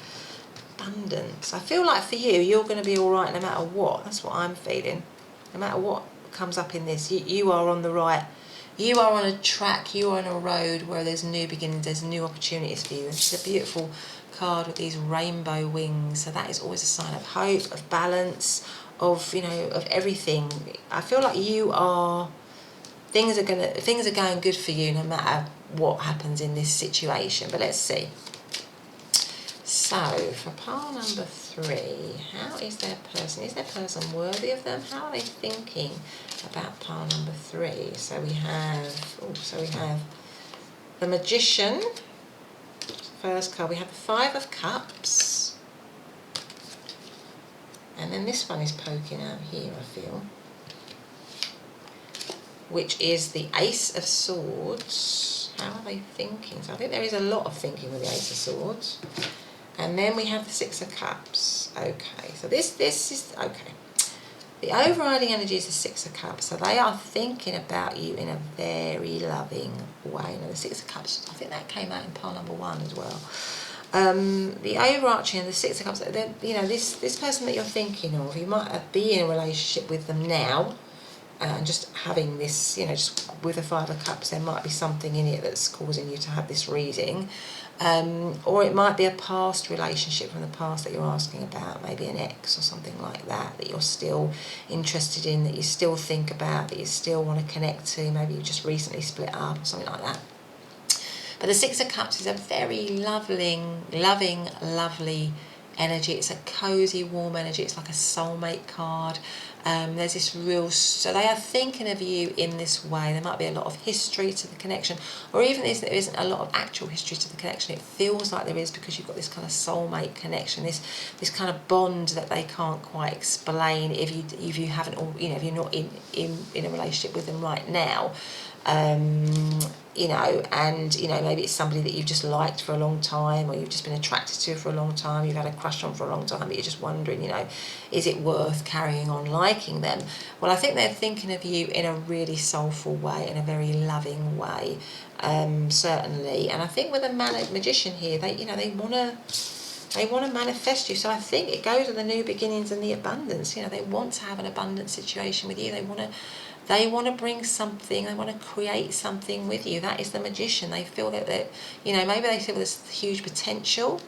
Abundance. I feel like for you, you're going to be all right no matter what. That's what I'm feeling. No matter what comes up in this, you are on the right. You are on a track. You are on a road where there's new beginnings. There's new opportunities for you. It's a beautiful card with these rainbow wings. So that is always a sign of hope, of balance, of of everything. I feel like you are. Things are going good for you no matter what happens in this situation. But let's see. So for pile number 3, how is their person? Is their person worthy of them? How are they thinking about pile number 3? So we have the Magician, first card. We have the Five of Cups. And then this one is poking out here, I feel, which is the Ace of Swords. How are they thinking? So I think there is a lot of thinking with the Ace of Swords. And then we have the Six of Cups. Okay, so this is, okay. The overriding energy is the Six of Cups. So they are thinking about you in a very loving way. Now the Six of Cups, I think that came out in pile number 1 as well. The overarching and the Six of Cups, you know, this person that you're thinking of, you might be in a relationship with them now, and just having this, you know, just with the Five of Cups, there might be something in it that's causing you to have this reading. Or it might be a past relationship from the past that you're asking about, maybe an ex or something like that, that you're still interested in, that you still think about, that you still want to connect to. Maybe you just recently split up or something like that. But the Six of Cups is a very loving, lovely energy. It's a cozy, warm energy. It's like a soulmate card. There's this real, so they are thinking of you in this way. There might be a lot of history to the connection, or even if there isn't a lot of actual history to the connection, it feels like there is, because you've got this kind of soulmate connection, this kind of bond that they can't quite explain if you haven't, or you know, if you're not in a relationship with them right now. You know, and you know, maybe it's somebody that you've just liked for a long time, or you've just been attracted to for a long time, you've had a crush on for a long time, but you're just wondering, you know, is it worth carrying on liking them? Well, I think they're thinking of you in a really soulful way, in a very loving way, certainly. And I think with a magician here, they want to manifest you. So I think it goes with the new beginnings and the abundance. You know, they want to have an abundant situation with you. They want to bring something, they want to create something with you. That is the magician. They feel that, you know, maybe they feel there's huge potential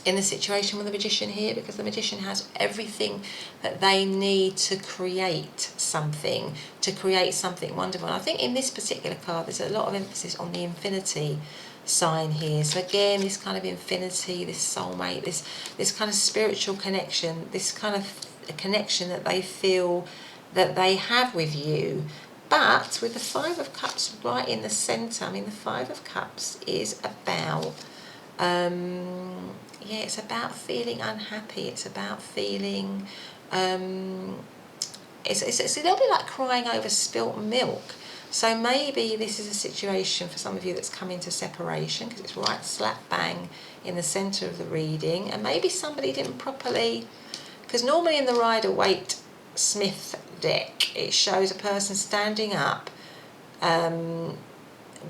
in the situation with the magician here, because the magician has everything that they need to create something wonderful. And I think in this particular card, there's a lot of emphasis on the infinity sign here. So again, this kind of infinity, this soulmate, this kind of spiritual connection, this kind of a connection that they feel that they have with you. But with the Five of Cups right in the centre, I mean, the Five of Cups is about, it's about feeling unhappy. It's about feeling, it's a little bit like crying over spilt milk. So maybe this is a situation for some of you that's come into separation, because it's right slap bang in the centre of the reading. And maybe somebody didn't properly, because normally in the Rider-Waite Smith deck, it shows a person standing up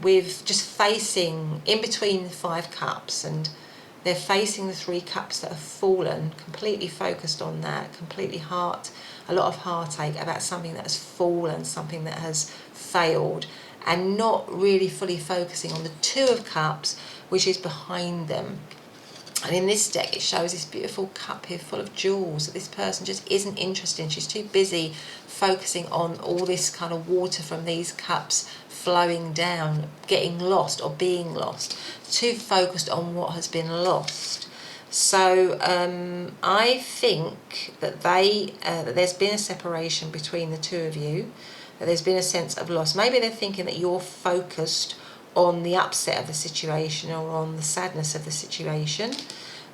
with just facing in between the Five Cups, and they're facing the Three Cups that have fallen, completely focused on that, completely a lot of heartache about something that has fallen, something that has failed, and not really fully focusing on the Two of Cups, which is behind them. And in this deck, it shows this beautiful cup here full of jewels that this person just isn't interested in. She's too busy focusing on all this kind of water from these cups flowing down, getting lost or being lost, too focused on what has been lost. So I think that that there's been a separation between the two of you, that there's been a sense of loss. Maybe they're thinking that you're focused on the upset of the situation or on the sadness of the situation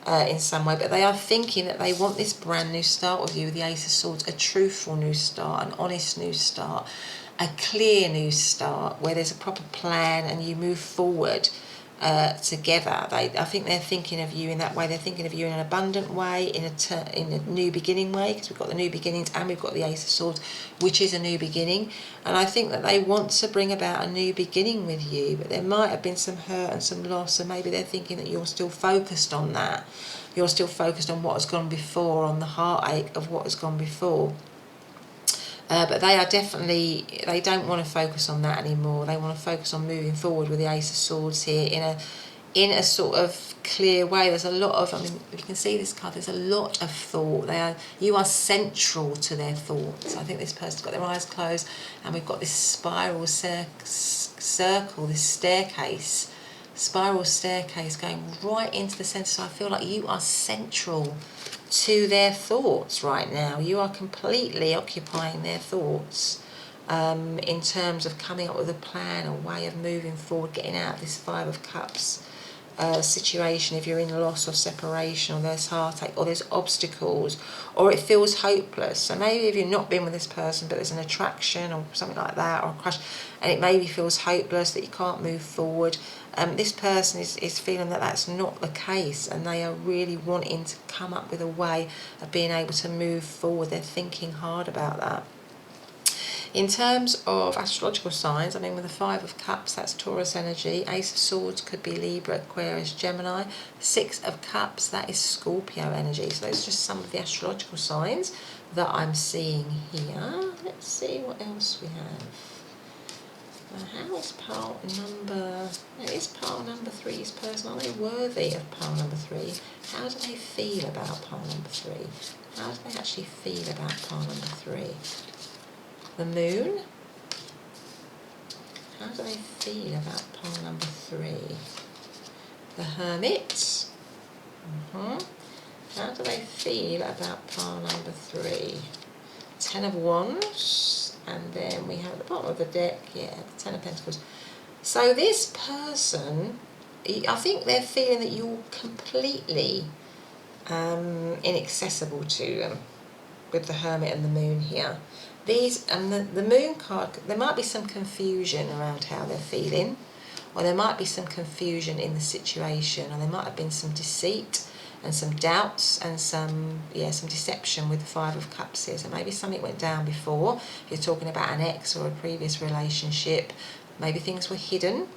in some way, but they are thinking that they want this brand new start with you, with the Ace of Swords, a truthful new start, an honest new start, a clear new start where there's a proper plan and you move forward together. I think they're thinking of you in that way. They're thinking of you in an abundant way, in a new beginning way, because we've got the new beginnings and we've got the Ace of Swords, which is a new beginning. And I think that they want to bring about a new beginning with you, but there might have been some hurt and some loss, and maybe they're thinking that you're still focused on that. You're still focused on what has gone before, on the heartache of what has gone before. But they don't want to focus on that anymore. They want to focus on moving forward with the Ace of Swords here in a sort of clear way. There's a lot of, I mean, if you can see this card, there's a lot of thought. You are central to their thoughts. I think this person's got their eyes closed, and we've got this spiral circle, this spiral staircase going right into the centre. So I feel like you are central to their thoughts right now. You are completely occupying their thoughts in terms of coming up with a plan, a way of moving forward, getting out of this Five of Cups situation, if you're in loss or separation, or there's heartache, or there's obstacles, or it feels hopeless. So maybe if you've not been with this person, but there's an attraction or something like that, or a crush, and it maybe feels hopeless, that you can't move forward, this person is feeling that that's not the case, and they are really wanting to come up with a way of being able to move forward. They're thinking hard about that. In terms of astrological signs, I mean, with the Five of Cups, that's Taurus energy. Ace of Swords could be Libra, Aquarius, Gemini. Six of Cups, that is Scorpio energy. So those are just some of the astrological signs that I'm seeing here. Let's see what else we have. How is pile number... It is pile number three's person. Are they worthy of pile number three? How do they feel about pile number three? How do they actually feel about pile number three? The Moon. How do they feel about pile number three? The Hermit. How do they feel about pile number three? Ten of Wands. And then we have at the bottom of the deck, the Ten of Pentacles. So this person, I think they're feeling that you're completely inaccessible to them, with the Hermit and the Moon here. These and the Moon card, there might be some confusion around how they're feeling, or there might be some confusion in the situation, or there might have been some deceit and some doubts and some deception with the Five of Cups here. So maybe something went down before. If you're talking about an ex or a previous relationship, maybe things were hidden,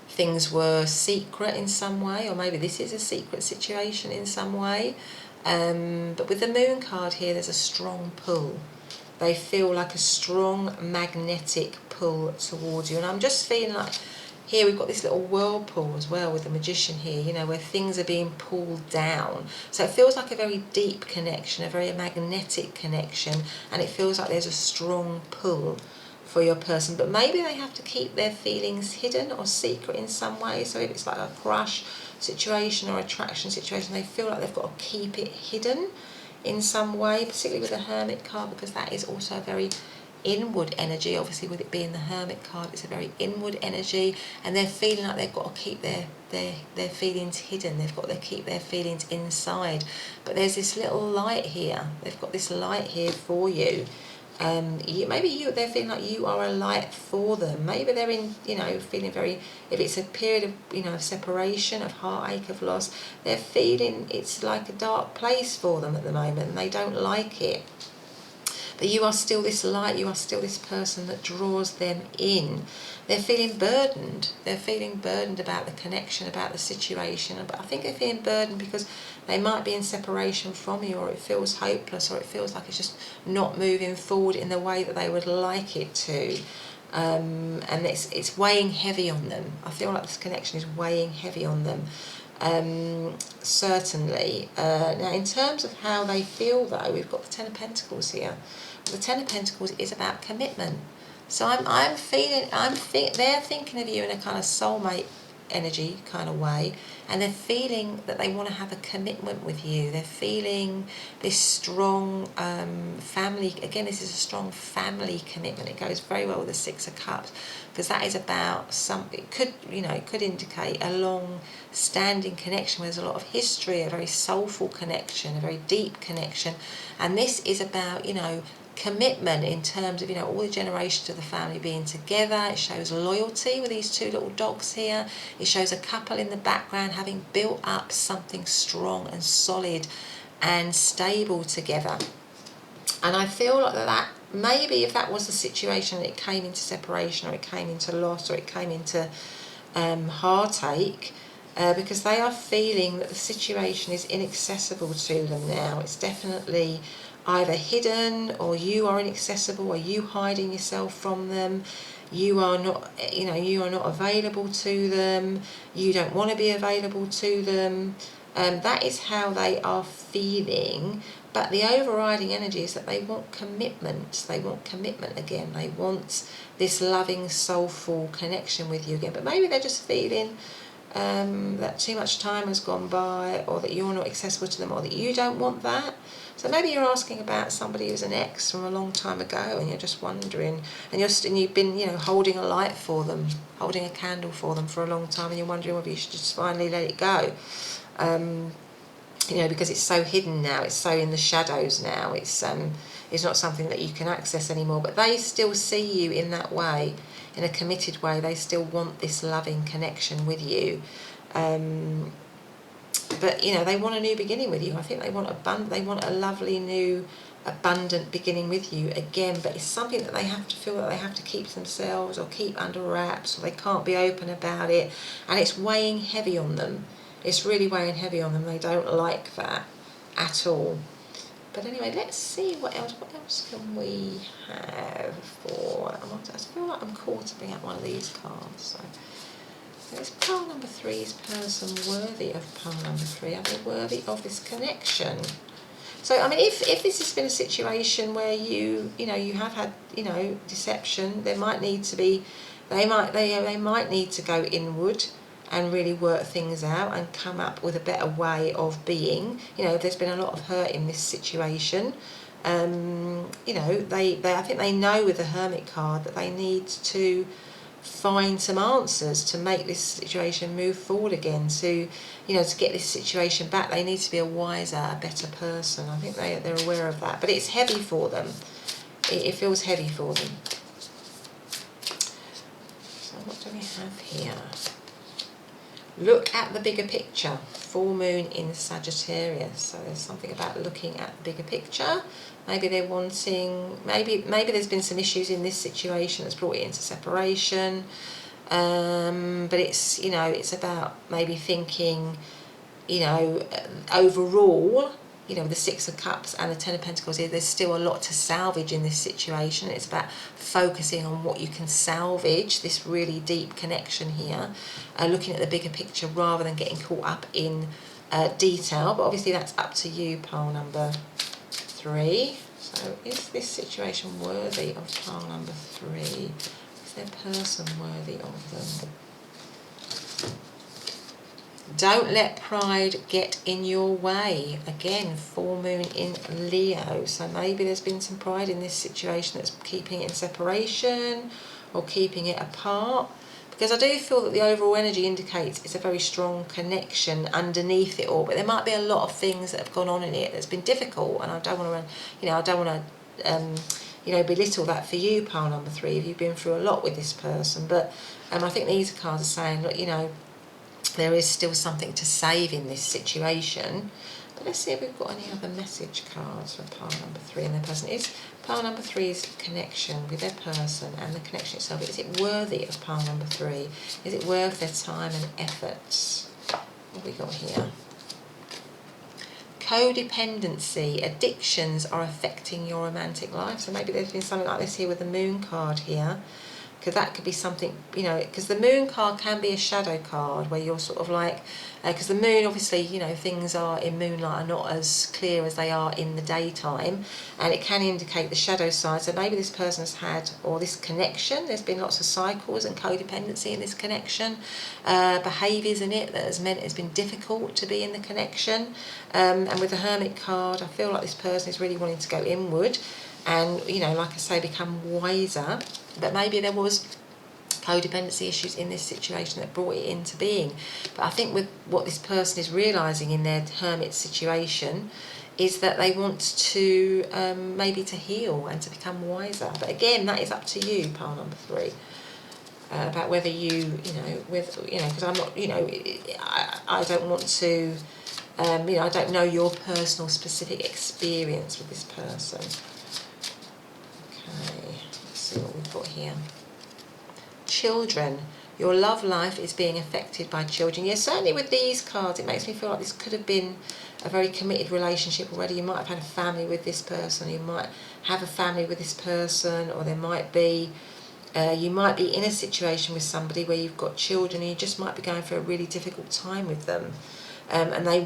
things were secret in some way, or maybe this is a secret situation in some way. But with the Moon card here, there's a strong pull. They feel like a strong magnetic pull towards you. And I'm just feeling like here we've got this little whirlpool as well with the Magician here, you know, where things are being pulled down. So it feels like a very deep connection, a very magnetic connection, and it feels like there's a strong pull for your person. But maybe they have to keep their feelings hidden or secret in some way. So if it's like a crush situation or attraction situation, they feel like they've got to keep it hidden in some way, particularly with the Hermit card, because that is also a very inward energy. Obviously, with it being the Hermit card, it's a very inward energy, and they're feeling like they've got to keep their feelings hidden. They've got to keep their feelings inside. But there's this little light here. They've got this light here for you. They're feeling like you are a light for them. Maybe they're in, feeling very, if it's a period of, of separation, of heartache, of loss, they're feeling it's like a dark place for them at the moment, and they don't like it. But you are still this light, you are still this person that draws them in. They're feeling burdened. They're feeling burdened about the connection, about the situation. But I think they're feeling burdened because they might be in separation from you, or it feels hopeless, or it feels like it's just not moving forward in the way that they would like it to. And it's weighing heavy on them. I feel like this connection is weighing heavy on them. Certainly. Now, in terms of how they feel, though, we've got the Ten of Pentacles here. The Ten of Pentacles is about commitment. So they're thinking of you in a kind of soulmate energy kind of way, and they're feeling that they want to have a commitment with you. They're feeling this strong family. Again, this is a strong family commitment. It goes very well with the Six of Cups, because that is about it could indicate a long-standing connection where there's a lot of history, a very soulful connection, a very deep connection, and this is about commitment in terms of all the generations of the family being together. It shows loyalty with these two little dogs here. It shows a couple in the background having built up something strong and solid and stable together. And I feel like that maybe if that was the situation, that it came into separation, or it came into loss, or it came into heartache, because they are feeling that the situation is inaccessible to them now. It's definitely either hidden, or you are inaccessible, or you hiding yourself from them. You are not available to them. You don't want to be available to them. That is how they are feeling. But the overriding energy is that they want commitment. They want commitment again. They want this loving, soulful connection with you again. But maybe they're just feeling that too much time has gone by, or that you're not accessible to them, or that you don't want that. So maybe you're asking about somebody who's an ex from a long time ago, and you're just wondering, and you've been, you know, holding a light for them, holding a candle for them for a long time, and you're wondering whether you should just finally let it go. You know, because it's so hidden now, it's so in the shadows now, it's not something that you can access anymore. But they still see you in that way, in a committed way. They still want this loving connection with you. But you know, they want a new beginning with you. I think they want a lovely new abundant beginning with you again, but it's something that they have to feel that they have to keep to themselves, or keep under wraps, or they can't be open about it, and it's weighing heavy on them. It's really weighing heavy on them. They don't like that at all. But anyway, let's see what else can we have for, I feel like I'm called to bring out one of these cards. So is pile number 3, is person worthy of pile number 3? Are they worthy of this connection? So, I mean, if this has been a situation where you have had, deception, there might need to be, they might need to go inward and really work things out and come up with a better way of being. If there's been a lot of hurt in this situation, I think they know with the Hermit card that they need to find some answers to make this situation move forward again. To get this situation back, they need to be a wiser, a better person. I think they're aware of that, but it's heavy for them. It feels heavy for them. So what do we have here? Look at the bigger picture. Full moon in Sagittarius. So there's something about looking at the bigger picture. Maybe they're wanting, maybe there's been some issues in this situation that's brought it into separation. But it's, it's about maybe thinking, overall, with the Six of Cups and the Ten of Pentacles here, there's still a lot to salvage in this situation. It's about focusing on what you can salvage, this really deep connection here, looking at the bigger picture rather than getting caught up in detail. But obviously that's up to you, pile number 3. So is this situation worthy of pile number 3? Is their person worthy of them? Don't let pride get in your way. Again, full moon in Leo. So maybe there's been some pride in this situation that's keeping it in separation or keeping it apart. Because I do feel that the overall energy indicates it's a very strong connection underneath it all. But there might be a lot of things that have gone on in it that's been difficult. And I don't want to, belittle that for you, pile number 3, if you've been through a lot with this person. But I think these cards are saying, look, there is still something to save in this situation. But let's see if we've got any other message cards for pile number 3 and their person. Is pile number 3's connection with their person and the connection itself, is it worthy of pile number 3? Is it worth their time and efforts? What have we got here? Codependency, addictions are affecting your romantic life. So maybe there's been something like this here with the moon card here. Because that could be something, because the moon card can be a shadow card where you're sort of like, because the moon, obviously, things are in moonlight are not as clear as they are in the daytime, and it can indicate the shadow side. So maybe this person has had, or this connection, there's been lots of cycles and codependency in this connection, behaviours in it that has meant it's been difficult to be in the connection. And with the Hermit card, I feel like this person is really wanting to go inward and, like I say, become wiser. But maybe there was codependency issues in this situation that brought it into being. But I think with what this person is realising in their Hermit situation is that they want to maybe to heal and to become wiser. But again, that is up to you, pile number 3. About whether because I'm not, I don't want to, I don't know your personal specific experience with this person. Okay, let's see what we've got here. Children. Your love life is being affected by children. Yeah, certainly with these cards, it makes me feel like this could have been a very committed relationship already. You might have had a family with this person. You might have a family with this person, or there might be, you might be in a situation with somebody where you've got children and you just might be going through a really difficult time with them. And they're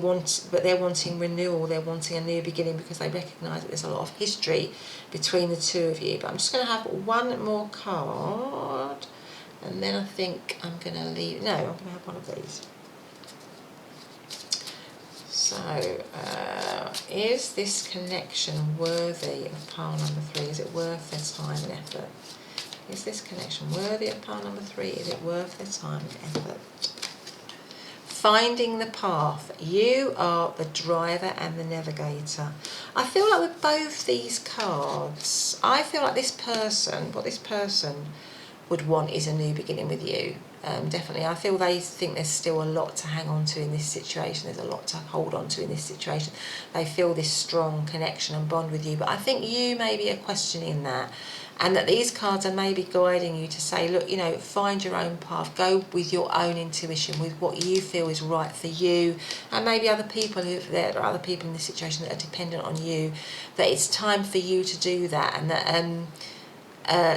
wanting renewal, they're wanting a new beginning because they recognise that there's a lot of history between the two of you. But I'm just going to have one more card, and then I think I'm going to leave. No, I'm going to have one of these. Is this connection worthy of pile number 3? Is it worth their time and effort? Is this connection worthy of pile number 3? Is it worth their time and effort? Finding the path. You are the driver and the navigator. I feel like with both these cards, I feel like this person, what this person would want is a new beginning with you. Definitely. I feel they think there's still a lot to hang on to in this situation. There's a lot to hold on to in this situation. They feel this strong connection and bond with you. But I think you maybe are questioning that. And that these cards are maybe guiding you to say, look, you know, find your own path. Go with your own intuition, with what you feel is right for you. And maybe other people there are other people in this situation that are dependent on you. That it's time for you to do that. And that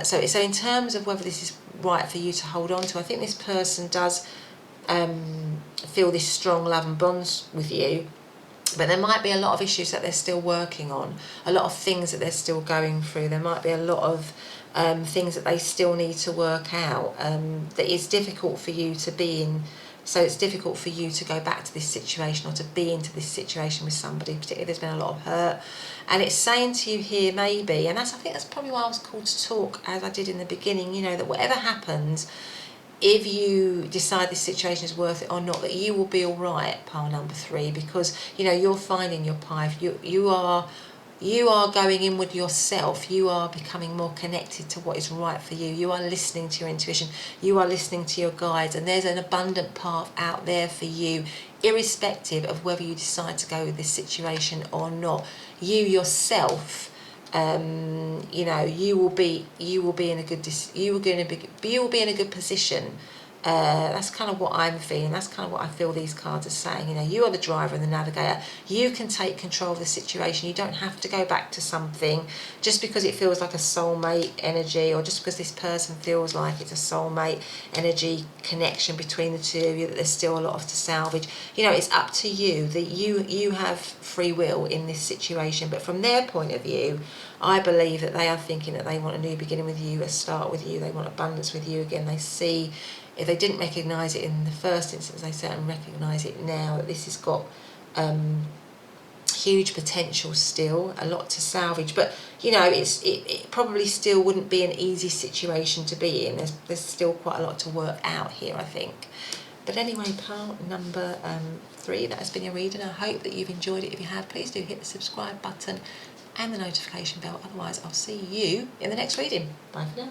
so in terms of whether this is right for you to hold on to, I think this person does feel this strong love and bonds with you. But there might be a lot of issues that they're still working on, a lot of things that they're still going through. There might be a lot of things that they still need to work out that is difficult for you to be in. So it's difficult for you to go back to this situation or to be into this situation with somebody, particularly if there's been a lot of hurt. And it's saying to you here maybe, and I think that's probably why I was called to talk as I did in the beginning, you know, that whatever happens, if you decide this situation is worth it or not, that you will be all right, pile number 3, because, you know, you're finding your path. You are going inward yourself. You are becoming more connected to what is right for you. You are listening to your intuition. You are listening to your guides, and there's an abundant path out there for you, irrespective of whether you decide to go with this situation or not. You yourself, you know, you will be in a good position. That's kind of what I'm feeling. That's kind of what I feel these cards are saying. You know, you are the driver and the navigator. You can take control of the situation. You don't have to go back to something just because it feels like a soulmate energy, or just because this person feels like it's a soulmate energy connection between the two of you, that there's still a lot to salvage. You know, it's up to you. That you have free will in this situation. But from their point of view, I believe that they are thinking that they want a new beginning with you, a start with you. They want abundance with you again. They see, if they didn't recognise it in the first instance, they certainly recognise it now, that this has got huge potential still, a lot to salvage. But, you know, it probably still wouldn't be an easy situation to be in. There's still quite a lot to work out here, I think. But anyway, pile number 3, that has been your reading. I hope that you've enjoyed it. If you have, please do hit the subscribe button and the notification bell. Otherwise, I'll see you in the next reading. Bye for now.